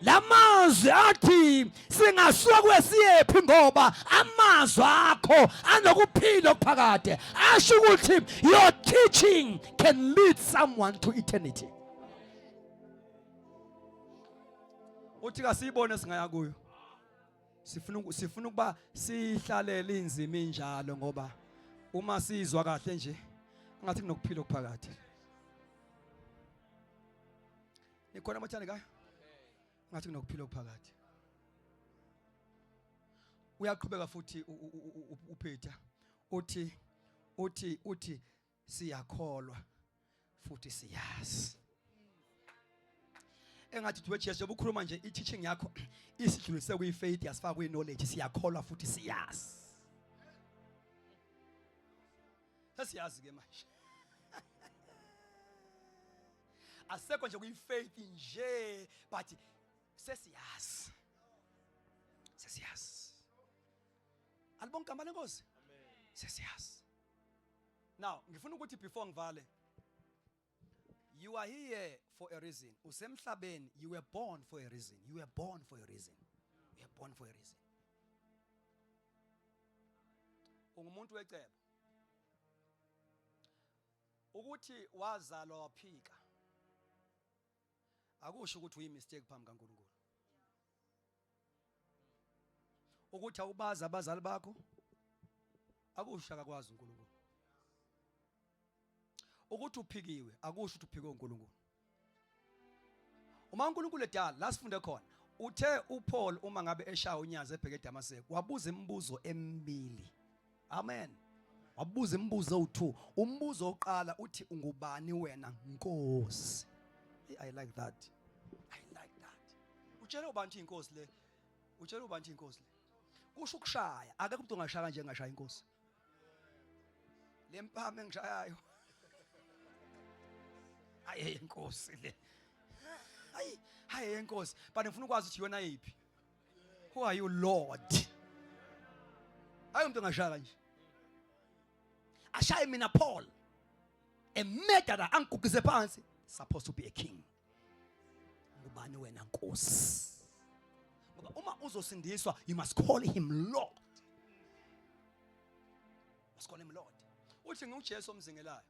[SPEAKER 1] Lamazwi athi singasuka kwesiyephi ngoba amazwi akho anokuphila okuphakade. Asho ukuthi your teaching can lead someone to eternity. Uthi kasibone singaya kuyo. Sifuna ukuba sihlalele inzima injalo ngoba uma sizwa kahle nje ngathi kunokuphila okuphakade. Nikhona amathanda kayo? Ngathi kunokuphila okuphakade. Uyaqhubeka futhi uPeter uthi siyakholwa futhi siyazi. Engathi duwe Jesu ubukhuluma nje i-teaching yakho isidlulise kuyi-faith yasifaka kuyi-knowledge siyakholwa futhi siyazi. Sesiyazi ke manje. Asekho nje kuyi-faith nje but sesiyazi. Sesiyazi. Alibonga igama lenkosi. Sesiyazi. Now ngifuna ukuthi before ngivale you are here for a reason. Usemhlabeni you were born for a reason. You were born for a reason. You were born for a reason. Ungumuntu wecebo. Ukuthi wazalwa waphika. Akusho ukuthi uyimistake phambi kaNkulunkulu. Ukuthi awubazi abazali bakho akusho akakwazi uNkulunkulu. Ukuthi uphikiwe akusho ukuthi uphike uNkulunkulu. Uma uNkulunkulu edala la sifunde khona uthe uPaul uma ngabe eshaya unyaza ebheke eDamaseko wabuza imibuzo emibili. Amen. Wabuza imibuzo u2. Umbuzo oqala uthi ungubani wena Nkosi? I like that. I like that. Utshela ubantu inkosi le. Utshela ubantu inkosi le. Kusho ukushaya akekho umuntu ongashaya nje ngashaya inkosi. Lempama engishayayo. Hayi inkosi le. Hayi inkosi. But ngifuna ukwazi ukuthi yona yipi. Who are you, Lord? Hayi umuntu ngashaya kanje. Ashaye mina Paul. A murderer angigugize phansi, supposed to be a king. Ngubani wena Nkosi? Ngoba uma uzosindiswa, you must call him Lord. Must call him Lord. Uthi nguJesu omzingelayo.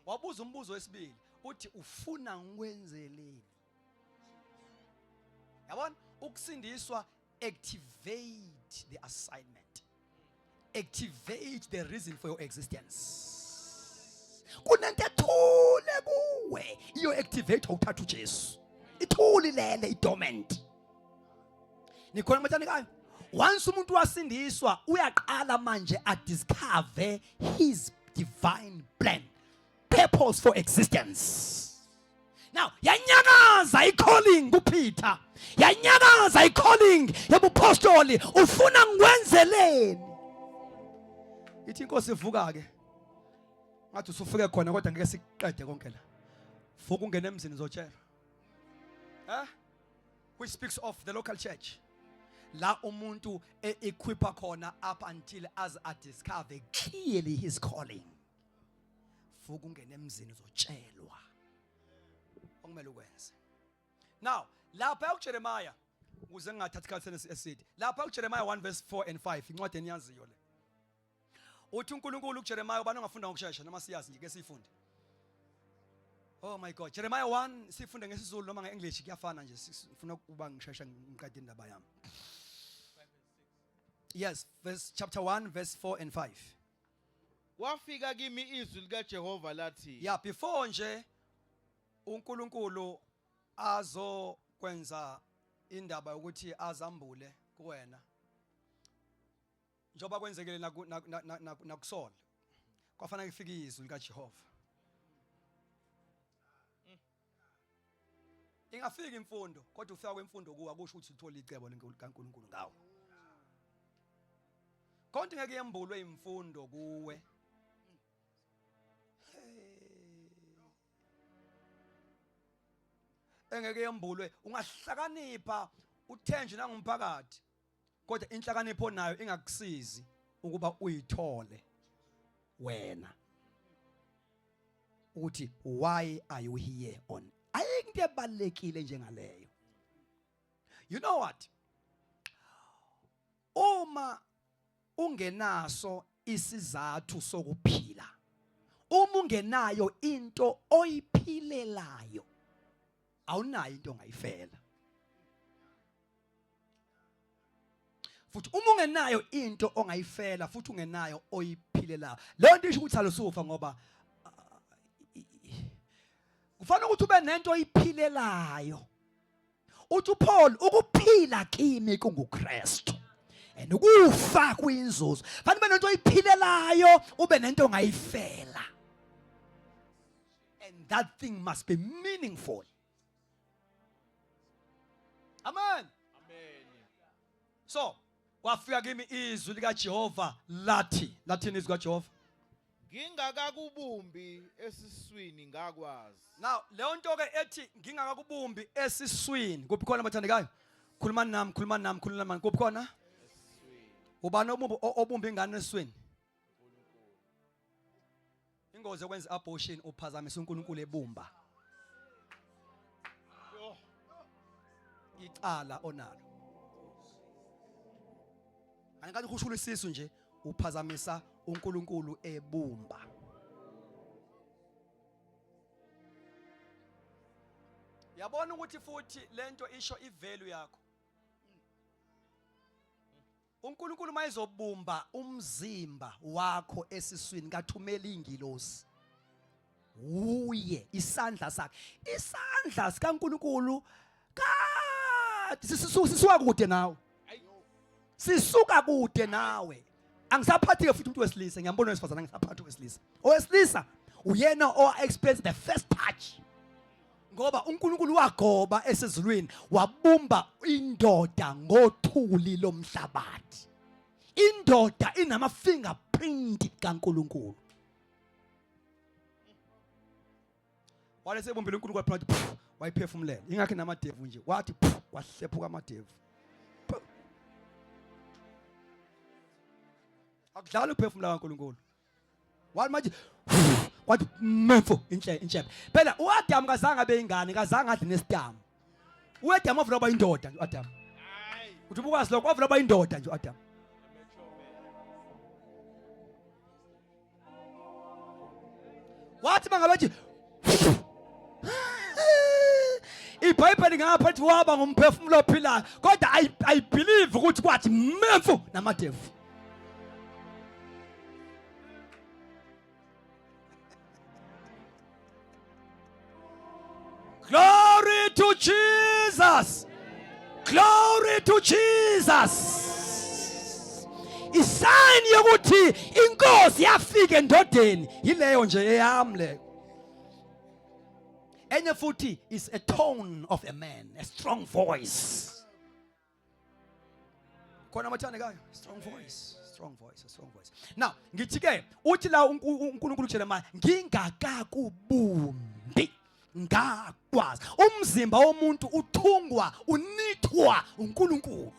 [SPEAKER 1] Wabuza umbuzo wesibili, uthi ufuna ngikwenzeleni? Yabona, ukusindiswa activate the assignment. Activate the reason for your existence. Kunento ethule kuwe, iyo activate uthatha uJesu. Ithuli lele idormant. Nikhona mathandekayo. Once umuntu wasindiswa, uyaqala manje a discover his divine plan, purpose for existence. Now, yanyakaza i-calling kuPeter. Yanyakaza i-calling yabupostoli. Ufuna ngikwenzeleni? Ithi inkosi ivuka ke. Ngathi usufike khona kodwa ngeke siqede konke la. Vuka ungene emzini zotshela. Which speaks of the local church. La umuntu equipa khona up until as I discover clearly his calling. Vuka ungene emzini zotshelwa. Okumele ukwenze. Now, lapha kuJeremiah ukuze ngingathathi isikhathi eside. Lapha kuJeremiah 1 verse 4 and 5 incwadi eniyaziyo le. Uthi uNkulunkulu kuJeremiah ubani ongafunda ngokusheshsha noma siyazi nje ke sifunde. Oh my God, Jeremiah 1 sifunde ngesiZulu noma ngeEnglish kuyafana nje sifuna ukuba ngisheshsha ngiqede indaba yami. Yes, chapter 1 verse 4 and 5.
[SPEAKER 2] Wafika kimi izwi likaJehova lathi.
[SPEAKER 1] Yeah, before nje uNkulunkulu azokwenza indaba ukuthi azambule kuwena. Njoba kwenzekile nakuSaul. Kwafanele kufike izwi likaJehova. Ingafika imfundo kodwa ufika kwemfundo kuwa kusho ukuthi uthola icebo likaNkulunkulu ngawe. Konke ngeke yembulwe imfundo kuwe. Engeke yembulwe ungahlakanipha uthenje nangumphakathi kodwa inhlakanipho nayo ingakusizi ukuba uyithole wena. Uthi why are you here on? Ayinto ebalekile njengaleyo. You know what? Uma ungenaso isizathu sokuphila, uma ungenayo into oyiphilelayo, awunayo into ongayifela. Futhi uma ungenayo into ongayifela futhi ungenayo oyiphilelayo, leyo nto isho ukuthi alusufa ngoba kufanele ukuthi ube nento oyiphilelayo. Uthi uPaul ukuphila kimi kunguKristu and ukufa kuyinzuzo. Fanele ube nento oyiphilelayo ube nento ongayifela. And that thing must be meaningful. Amen.
[SPEAKER 2] Amen.
[SPEAKER 1] So, kwafika kimi izwi likaJehova lathini izwi likaJehova?
[SPEAKER 2] Ngingakakubumbi esiswini ngakwazi.
[SPEAKER 1] Now, leyo nto ke ethi ngingakakubumbi esiswini. Kuphi khona bathandekayo? Khulumani nami. Kuphi khona? Ubani obumba ingane esiswini? Ingozi yokwenza abortion uphazamisa uNkulunkulu ebumba. Icala onalo. Angathi ukushula isisu nje uphazamisa uNkulunkulu ebumba. Yabona ukuthi futhi lento isho ivalue yakho. uNkulunkulu mayizobumba umzimba wakho esiswini kathumela ingilosi. Uye isandla sakhe. Isandla sikaNkulunkulu sisuka kude nawe. Sisuka kude nawe. Angisaphathi futhi umuntu wesilisa, ngiyambona wesifazana ngisaphathi wesilisa. Owesilisa uyena o-experience the first touch. Ngoba uNkulunkulu wagoba esezulwini wabumba indoda ngothuli lomhlabathi. Indoda inama fingerprint kaNkulunkulu. Wale bumbile uNkulunkulu waphuma wayiphefumulela. Ingakho namadevu nje wathi wahlephuka amadevu. akudlala uphefumula kaNkulunkulu wathi manje kwathi memfo inhlebe phela uAdam kazange abe ingane kazange adle nesitamu uAdam wavula waba indoda nje uAdam uthi ubukazi lokho wavula waba indoda nje uAdam wathi mangabathi iBhayibheli ngapha waba ngumphefumulo ophilayo kodwa I believe ukuthi kwathi memfu namadevu Glory to Jesus. Glory to Jesus. Isign yokuthi inkosi yafika endodeni yileyo nje eyami le. Enye futhi is a tone of a man, a strong voice. Khona mathandekayo, strong voice, strong voice, a strong voice. Now, ngithi ke uthi la uNkulunkulu Jeremiah ngingakakubumbi ngakwazi umzimba womuntu uthungwa unithwa uNkulunkulu.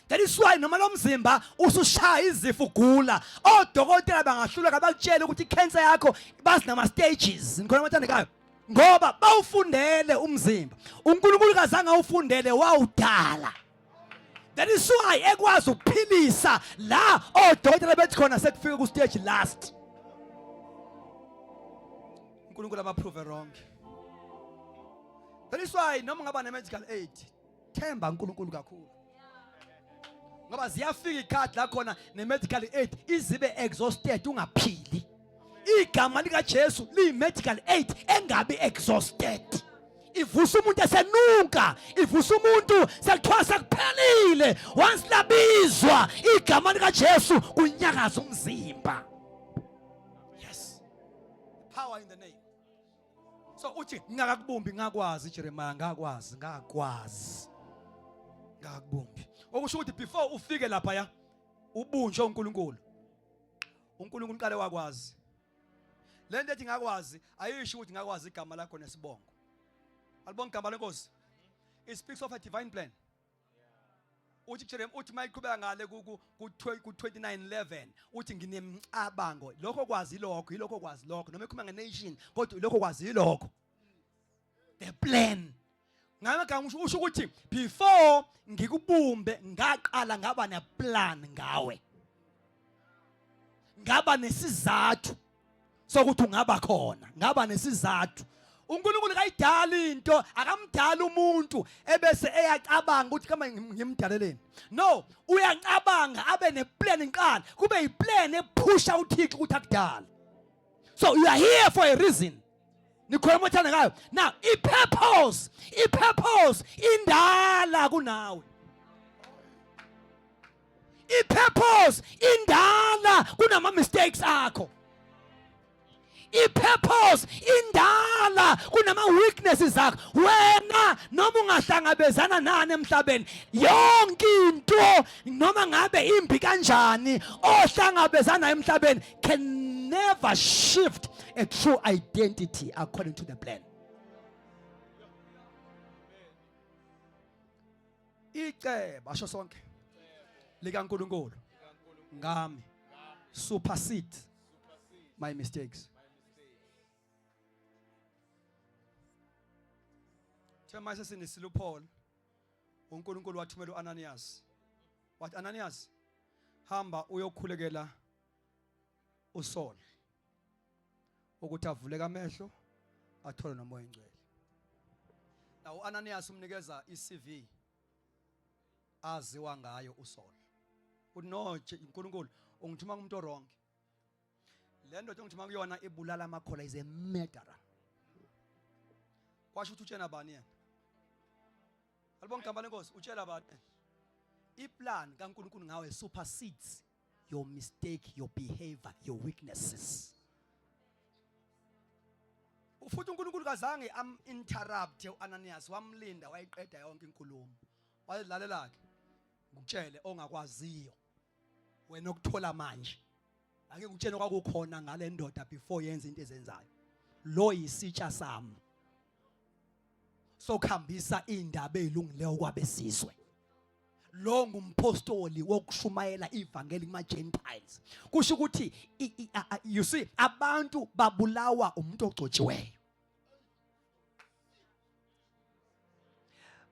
[SPEAKER 1] That is why noma lo mzimba usushaya izifo ugula odokotela bangahlula bakutshela ukuthi icancer yakho basinama stages ngikhona mathandekayo ngoba bawufundele umzimba uNkulunkulu kazange awufundele wawudala. That is why ekwazi ukuphilisa la odokotela bethi khona sekufika ku stage last uNkulunkulu abaprove wrong. That is why noma ngaba ne medical aid themba uNkulunkulu kakhulu ngoba ziyafika ikhadi la khona ne medical aid izibe exhausted ungaphili. Igama lika Jesu li medical aid engabe exhausted. Ivusa umuntu esenunka, ivusa umuntu sekuthiwa sekuphelile. Once labizwa igama lika Jesu kunyakaza umzimba. Yes. Power in the name. So uthi ngakakubumbi ngakwazi Jeremiah ngakwazi. Ngakubumbi. Okusho ukuthi before ufike lapha ya ubunjwe uNkulunkulu. uNkulunkulu qale wakwazi. Lento ethi ngakwazi ayisho ukuthi ngakwazi igama lakho nesibongo. Alibonga igama lenkosi. It speaks of a divine plan. Uthi Jeremiah uthi mayiqhubeka ngale ku 29:11 uthi nginemcabango lokho kwazi lokho yilokho kwazi lokho noma ekhuluma ngenation kodwa lokho kwazi yilokho. The plan. Ngamagama usho ukuthi before ngikubumbe ngaqala ngaba ne plan ngawe. Ngaba nesizathu sokuthi ungaba khona ngaba nesizathu. uNkulunkulu kayidala into akamdala umuntu ebese eyacabanga ukuthi kama ngimdaleleni. No, uyacabanga abe neplan iqala kube yiplan ephusha uThixo ukuthi akudala. So you are here for a reason. Nikhuluma uthanda ngayo. Now, i-purpose indala kunawe. I-purpose indala kunama mistakes akho. I-purpose indala kunama weaknesses akho. Wena noma ungahlangabezana nani emhlabeni yonke into noma ngabe imbi kanjani ohlangabezana emhlabeni can never shift a true identity according to the plan. Iceba asho sonke likaNkulunkulu ngami supersede my mistakes. Thema sesinisile uPaul uNkulunkulu wathumela uAnanias. Wathi Ananias hamba uyokhulekela uSaul ukuthi avuleke amehlo athole nomoya engcwele. Now uAnanias umnikeza iCV aziwa ngayo uSaul. Uthi no uNkulunkulu ungithuma kumuntu wrong. Le ndoda ongithuma kuyona ibulala amakhola is a murderer. Kwasho ukuthi utshena bani yena? Alibonga igama lenkosi utshela bani? Iplan kaNkulunkulu ngawe supersedes your mistake, your behavior, your weaknesses. Ufuthi uNkulunkulu kazange interrupt uAnanias wamlinda wayiqeda yonke inkulumo. Wayedlalela ke ngikutshele ongakwaziyo wena ukuthola manje. Ake ngikutshele kwakukhona ngale ndoda before yenza into ezenzayo. Lo yisitsha sami. Sokuhambisa indaba ezilungileyo kwabesizwe. lo ngumpostoli wokushumayela ivangeli kuma Gentiles. Kusho ukuthi you see abantu babulawa umuntu ogcotshiweyo.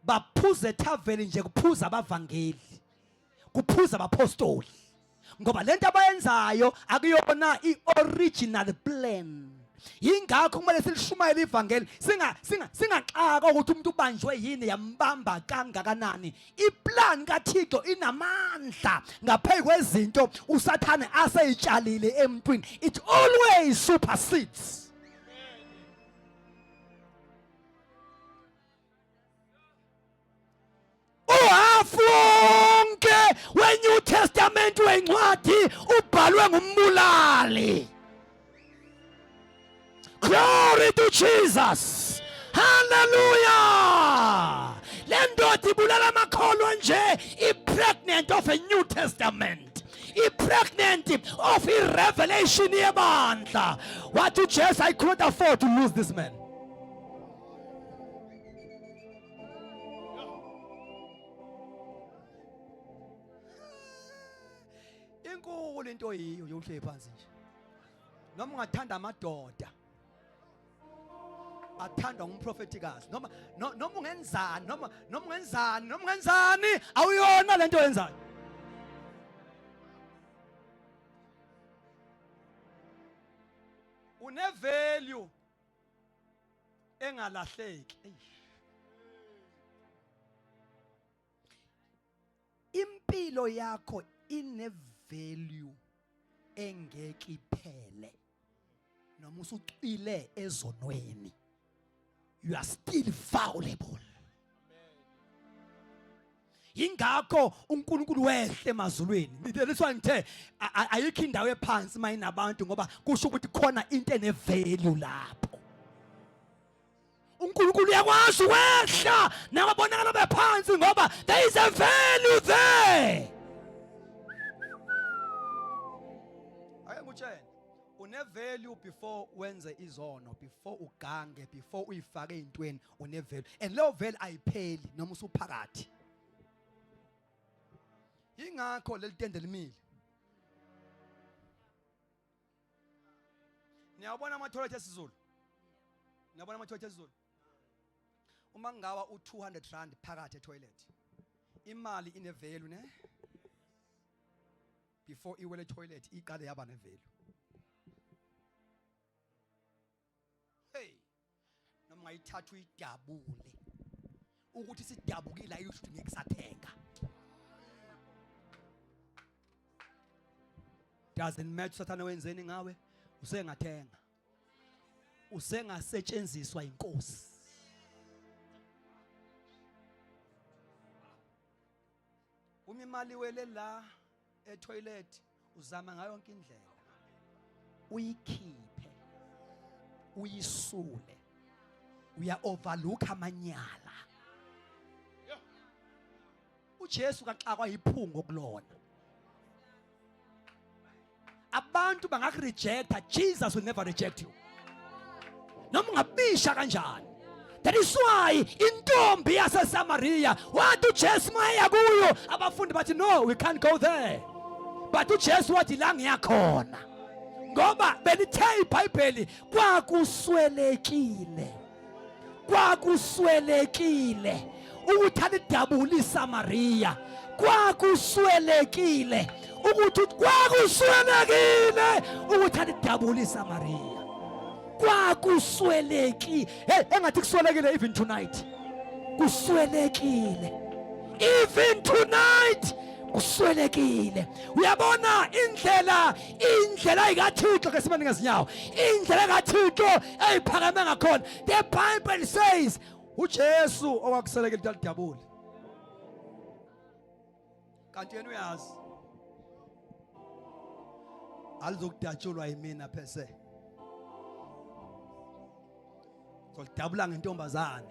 [SPEAKER 1] Baphuza ethaveni nje kuphuza abavangeli. Kuphuza abapostoli. Ngoba lento abayenzayo akuyona ioriginal plan. Yingakho kumele silishumayele ivangeli singaxaka ukuthi umuntu ubanjwe yini yambamba kangakanani. Iplan kaThixo inamandla ngaphezu kwezinto uSathane aseyitshalile emntwini. It always supersedes. Uhafonke weNew Testament wencwadi ubhalwe ngumbulali. Glory to Jesus. Hallelujah. Lendoda ibulala amakholwa nje pregnant of a New Testament. Pregnant of a revelation yebandla. What to Jesus, I couldn't afford to lose this man. Inkulu into yiyo yokuhlezi phansi nje. Noma ungathanda amadoda athandwa ngumprofetikazi noma ungenzani noma ungenzani awuyona lento yenzayo. Une value engalahleki. Impilo yakho ine value engeke iphele noma usucwile ezonweni. You are still valuable. Ingakho uNkulunkulu wehle emazulwini. Ngitheliswa ngithe ayikho indawo ephansi mayinabantu ngoba kusho ukuthi khona into ene value lapho. uNkulunkulu uyakwazi wehla nababonakala bephansi ngoba there is a value there. Ake ngutshela une value before wenze izono, before ugange, before uyifake ezintweni une value, and leyo value ayipheli noma usuphakathi. Ingakho leli tende limile. Niyabona ama-toilet esiZulu? Niyabona ama-toilet esiZulu? Uma ngawa u200 rand phakathi etoilet. Imali ine value ne? Before iwele toilet iqale yaba ne value. Hey. Noma ngayithatha uyidabule. Ukuthi sidabukile ayisho ngeke sathenga. Doesn't matter Sathane wenzeni ngawe, usengathenga. Usengasetshenziswa inkosi. Uma imali wele la etoilet uzama ngayo yonke indlela. Uyikhiphe. Uyisule. Uya overlook amanyala. uJesu kaxakwa iphungo kulona. Abantu bangakurejecta, Jesus will never reject you. Noma ungabisha kanjani. That is why intombi yaseSamaria wathi uJesu maya kuyo abafundi bathi no, we can't go there. But uJesu wathi la ngiyakhona. Ngoba belithe iBhayibheli kwakuswelekile. Kwakuswelekile ukuthi alidabula iSamaria. Kwakuswelekile ukuthi kwakuswelekile ukuthi alidabula iSamaria. Kwakusweleki. Hey, engathi kuswelekile even tonight. Kuswelekile. Even tonight kuswelekile. Uyabona indlela ikaThixo ke simane ngezinyawo. Indlela kaThixo eyiphakame ngakhona. The Bible says uJesu owakuswelekile alidabula. Kanti yena uyazi. Alizokudatshulwa yimina phese. Solidabula ngentombazane.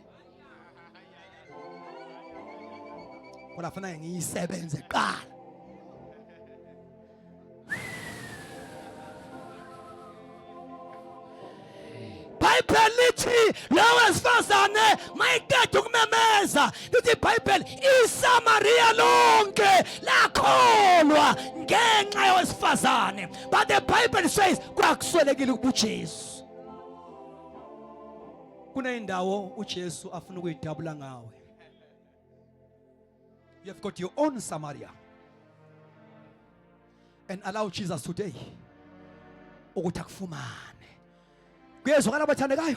[SPEAKER 1] Kodwa fanele ngiyisebenze kuqala. Bible lithi lo wesifazane mayiqeda ukumemeza lithi iBhayibheli iSamaria lonke lakholwa ngenxa yowesifazane. But the Bible says kwakuswelekile kuJesu. Kunendawo uJesu afuna ukuyidabula ngawe. You have got your own Samaria. And allow Jesus today ukuthi akufumane. Kuyezwakala abathandekayo?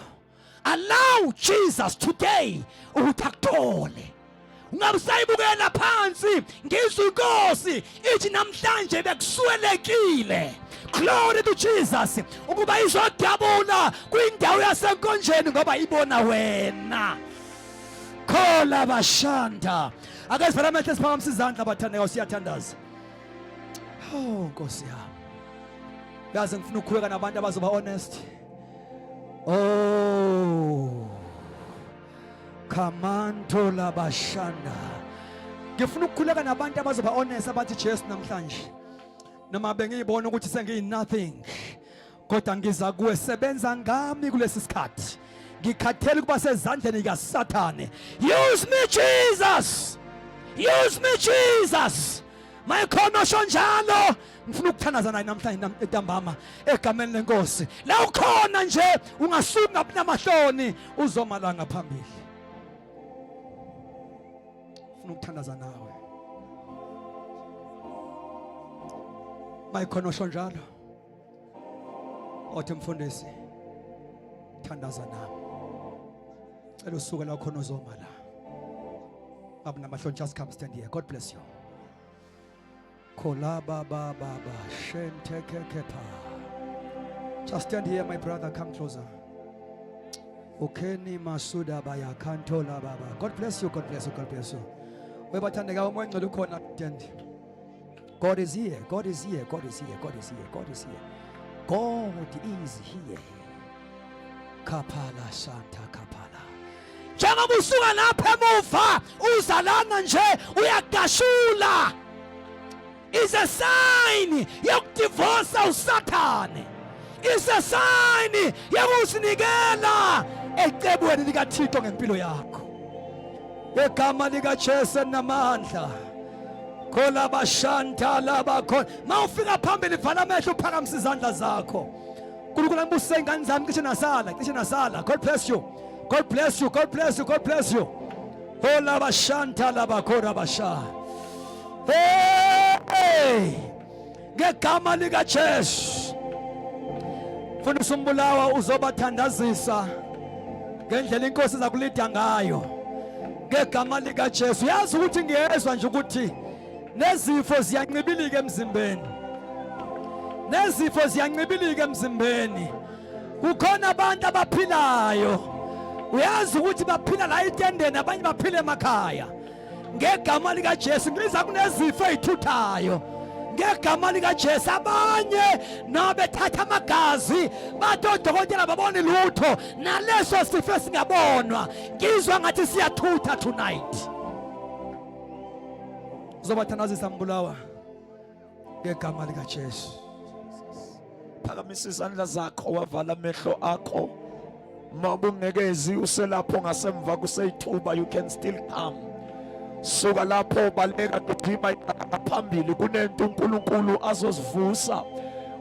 [SPEAKER 1] Allow Jesus today ukuthi akuthole. Ungabusayibukela phansi ngizwe inkosi ithi namhlanje bekuswelekile. Glory to Jesus. Ukuba izodabula kwindawo yasenkonjeni ngoba ibona wena. Khola bashanda. Ake sivele amehlo siphakamisa izandla abathandekayo siyathandaza. Oh Nkosi yami. Yazi ngifuna ukukhuleka nabantu abazoba honest. Oh. Kamanto la bashanda. Ngifuna ukukhuleka nabantu abazoba honest abathi Jesu namhlanje. Noma bengiyibona ukuthi sengiyi nothing. Kodwa ngiza kuwe sebenza ngami kulesi sikhathi. Ngikhathele kuba sezandleni kaSathane. Use me Jesus. Use me Jesus. Mayikhono shonjalo ngifuna ukuthandaza naye namhlanje entambama egameni lenkosi. La ukhona nje ungasuki ngapi namahloni uzomala ngaphambili. Ngifuna ukuthandaza nawe. Mayikhono shonjalo. Othi mfundisi thandaza nami. Cela usuke la khona uzomala. Baba namahloni just come stand here. God bless you. Kolaba baba shentekekepa. Just stand here, my brother. Come closer. Ukeni masuda baya kantola baba. God bless you. God bless you. God bless you. Webathandeka umoya ngcwele ukhona stand. God is here. God is here. God is here. God is here. God is here. God is here. Kapala Santa Kapala. Njengoba usuka lapha emuva uzalana nje uyagashula. Is a sign yokudivorce uSathane. Is a sign yokusinikela ecebweni likaThixo ngempilo yakho. Egama likaJesu namandla. Khola bashanta labakhona. Mawufika phambili vala amehlo uphakamisa izandla zakho. uNkulunkulu ambusise ingane zami cishe nasala. God bless you. God bless you. God bless you. God bless you. Khola bashanta labakhona basha. Hey! Ngegama likaJesu. Funa usumbulawa uzobathandazisa ngendlela inkosi zakulida ngayo. Ngegama likaJesu. Yazi ukuthi ngiyezwa nje ukuthi nezifo ziyancibilika emzimbeni. Nezifo ziyancibilika emzimbeni. Kukhona abantu abaphilayo. Uyazi ukuthi baphila la etendeni abanye baphila emakhaya. Ngegama likaJesu ngiza kunezifo ezithuthayo. Ngegama likaJesu abanye nabethatha amagazi bathi odokotela babone lutho naleso sifo singabonwa. Ngizwa ngathi siyathutha tonight. Uzobathandazisa mbulawa ngegama likaJesu.
[SPEAKER 3] Phakamisa izandla zakho wavala amehlo akho. Mabungekezi uselapho ngasemva kuseyithuba, you can still come. Suka lapho baleka kuphima phambili kunento uNkulunkulu azozivusa.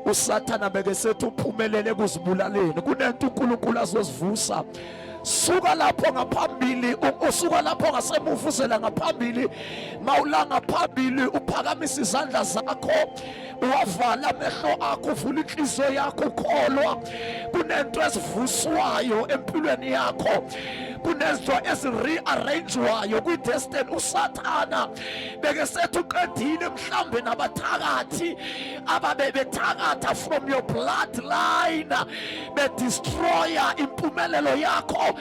[SPEAKER 3] USathane beke sethu uphumelele kuzibulaleni. Kunento uNkulunkulu azozivusa. Suka lapho ngaphambili, usuka lapho ngasemuva uzela ngaphambili. Mawulanga phambili uphakamisa izandla zakho. Wavala amehlo akho, uvula inhliziyo yakho ukholwa. Kunento ezivuswayo empilweni yakho. Kunezinto ezirearrangewayo kwi-destiny. USathane beke sethu uqedile mhlambe nabathakathi ababebethakatha from your bloodline bedestroya impumelelo yakho.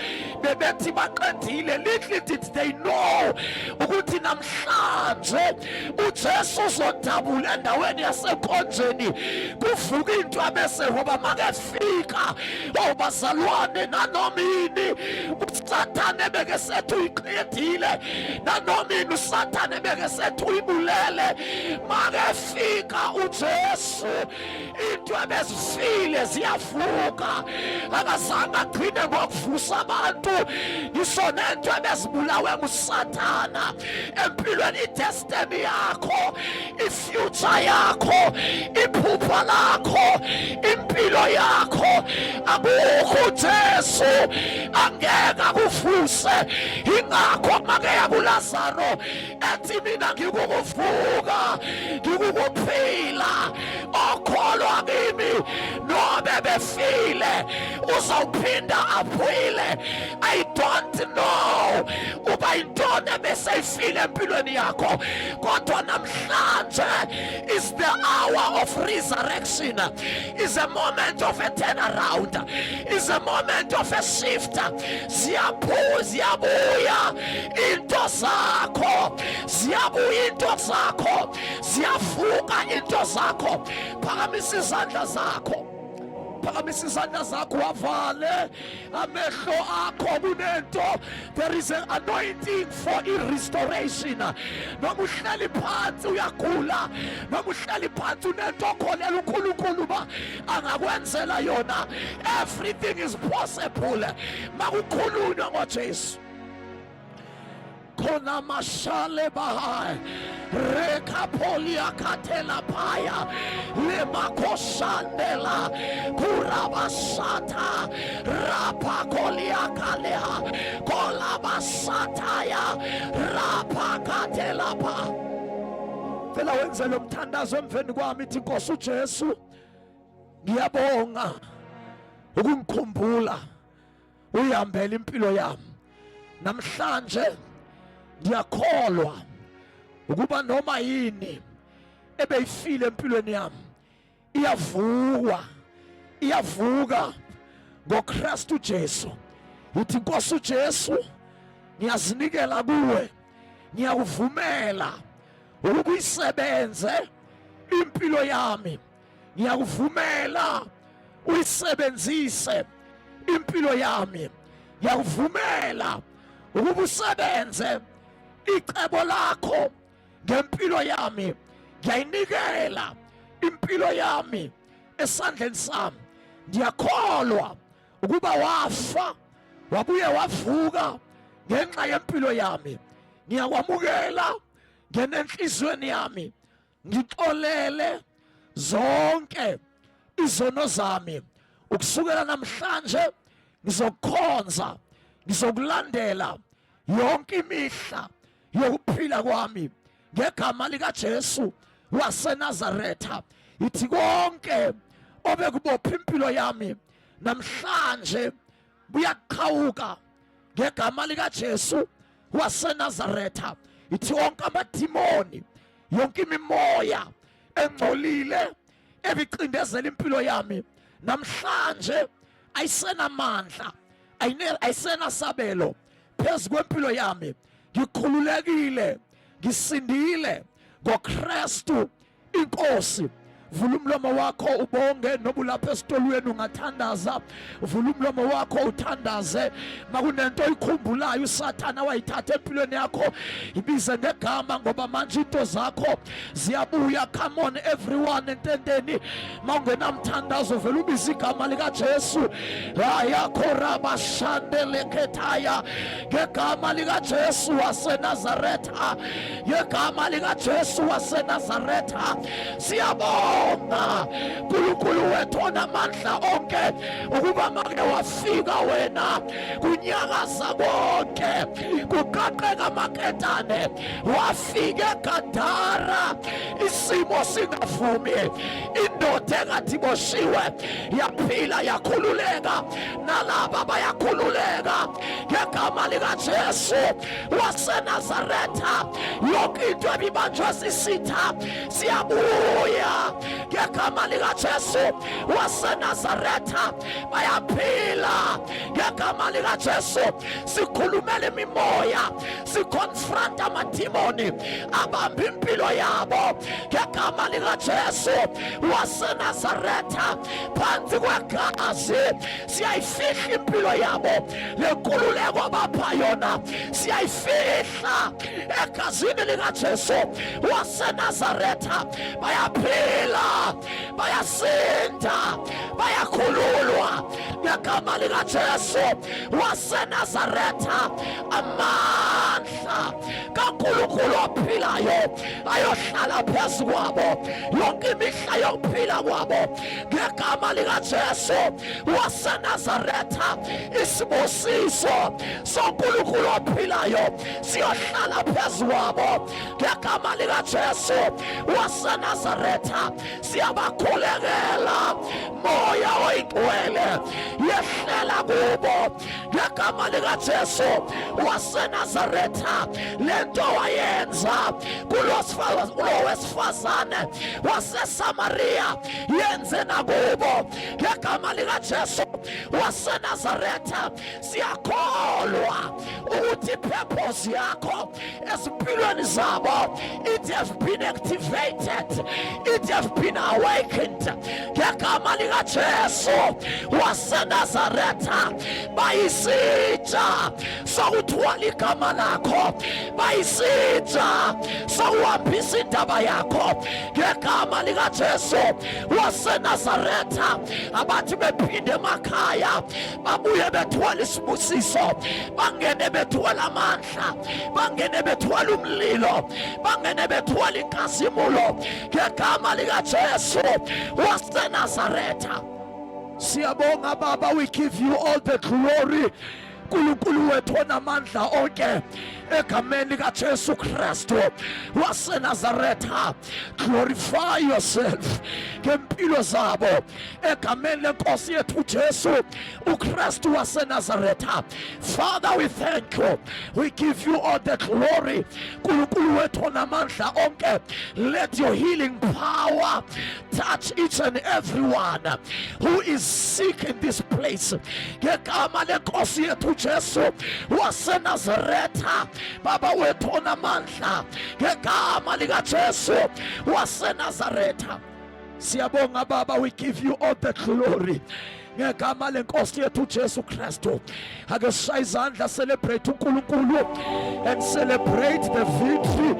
[SPEAKER 3] bebethi baqedile. Little did they know ukuthi namhlanje uJesu uzodabula endaweni yasekhonjeni kuvuka into abese ngoba makefika bazalwane nanomini uSathane bekesethu uyiqedile nanomini uSathane bekesethu uyibulele makefika uJesu into abezifile ziyavuka akazange agcine ngokuvusa abantu isona into abezibulawe nguSathana empilweni idestiny yakho ifuture yakho iphupha lakho impilo yakho akukho uJesu angeke akuvuse ingakho make yakuLazaro ethi mina ngikukuvuka ngikukuphila okholwa kimi nobe befile uzawuphinda aphile. I don't know uba intone beseyifile empilweni yakho kodwa namhlanje is the hour of resurrection, is a moment of a turnaround, is a moment of a shift. Ziyabuya into zakho, ziyabuya into zakho, ziyavuka into zakho. Phakamisa izandla zakho, phakamisa izandla zakho, wavale amehlo akho kunento. There is an anointing for restoration. Noma uhleli phansi uyagula, noma uhleli phansi unento okholela uNkulunkulu ba angakwenzela yona, everything is possible makukhulunywa ngoJesu. Kona mashale bahai reka polia katela paya lema koshandela kurabasata rapa kolia kalea kolabasata ya rapa katela pa. Phela wenze lo mthandazo emveni kwami ithi Nkosi uJesu ngiyabonga ukungikhumbula uyihambela impilo yami namhlanje. Ngiyakholwa ukuba noma yini ebeyifile empilweni yami iyavuka ngoKristu Jesu. Uthi Nkosi uJesu ngiyazinikela kuwe, ngiyakuvumela ukuba uyisebenze impilo yami, ngiyakuvumela uyisebenzise impilo yami, ngiyakuvumela ukuba usebenze icebo lakho ngempilo yami. Ngiyayinikela impilo yami esandleni sami. Ngiyakholwa ukuba wafa wabuye wavuka ngenxa yempilo yami. Ngiyakwamukela ngenenhlizweni yami, ngixolele zonke izono zami. Ukusukela namhlanje ngizokukhonza, ngizokulandela yonke imihla yokuphila kwami ngegama likaJesu waseNazaretha. Ithi konke obekubopha impilo yami namhlanje buyaqhawuka ngegama likaJesu waseNazaretha. Ithi wonke amadimoni, yonke imimoya engcolile ebiqindezela impilo yami namhlanje ayisenamandla, ayisenasabelo phezu kwempilo yami. Ngikhululekile, ngisindile ngoKristu iNkosi. Vula umlomo wakho ubonge, noba ulapha esitolweni ungathandaza. Vula umlomo wakho uthandaze. Makunento oyikhumbulayo uSathane wayithatha empilweni yakho, ibize ngegama ngoba manje into zakho ziyabuya. Come on everyone entendeni, mawungenamthandazo vele ubize igama likaJesu. Ayakho rabashandele khethaya ngegama likaJesu waseNazaretha, ngegama likaJesu waseNazaretha. Siyabonga uNkulunkulu wethu onamandla onke ukuba make wafika wena kunyakaza konke, kuqaqeka amaketane, wafika eGadara isimo singavumi, indoda engathi boshiwe yaphila yakhululeka, nalaba bayakhululeka ngegama likaJesu waseNazaretha. Yonke yonke into ebibanjwa sisitha siyabuya ngegama likaJesu waseNazaretha. Bayaphila ngegama likaJesu. Sikhulumela imimoya, sikonfront amadimoni abamba impilo yabo ngegama likaJesu waseNazaretha. Phansi kwegazi siyayifihla impilo yabo, lenkululeko abapha yona siyayifihla egazini likaJesu waseNazaretha. Bayaphila, bayasinda, bayakhululwa ngegama likaJesu waseNazaretha. Amandla kaNkulunkulu ophilayo ayohlala phezu kwabo yonke imihla yokuphila kwabo ngegama likaJesu waseNazaretha. Isibusiso soNkulunkulu ophilayo siyohlala phezu kwabo ngegama likaJesu waseNazaretha. Siyabakhulekela moya oyingcwele yehlela kubo ngegama likaJesu waseNazaretha. Lento wayenza kulo wesifazane waseSamaria yenze nakubo ngegama likaJesu waseNazaretha. Siyakholwa ukuthi purpose yakho ezimpilweni zabo it has been activated, it has been awakened ngegama likaJesu waseNazaretha. Bayisitsha sokuthwala igama lakho, bayisitsha sokuhambisa indaba yakho ngegama likaJesu waseNazaretha. Abathi bephinde emakhaya babuye bethwala isibusiso, bangene bethwala amandla, bangene bethwala umlilo, bangene bethwala inkazimulo ngegama likaJesu waseNazaretha. Siyabonga Baba, we give you all the glory. uNkulunkulu wethu onamandla onke egameni likaJesu Kristu waseNazaretha. Glorify yourself ngempilo zabo egameni lenkosi yethu uJesu uKristu waseNazaretha. Father, we thank you, we give you all the glory. uNkulunkulu wethu onamandla onke, let your healing power touch each and everyone who is sick in this place ngegama lenkosi yethu uJesu waseNazaretha. Baba wethu onamandla ngegama likaJesu waseNazaretha. Siyabonga Baba, we give you all the glory ngegama lenkosi yethu uJesu Kristu. Ake sishaya izandla, celebrate uNkulunkulu and celebrate the victory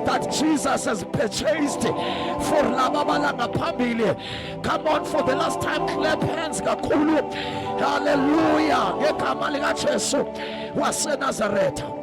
[SPEAKER 3] that Jesus has purchased for laba abalanga phambili. Come on, for the last time, clap hands kakhulu. Hallelujah ngegama likaJesu waseNazaretha.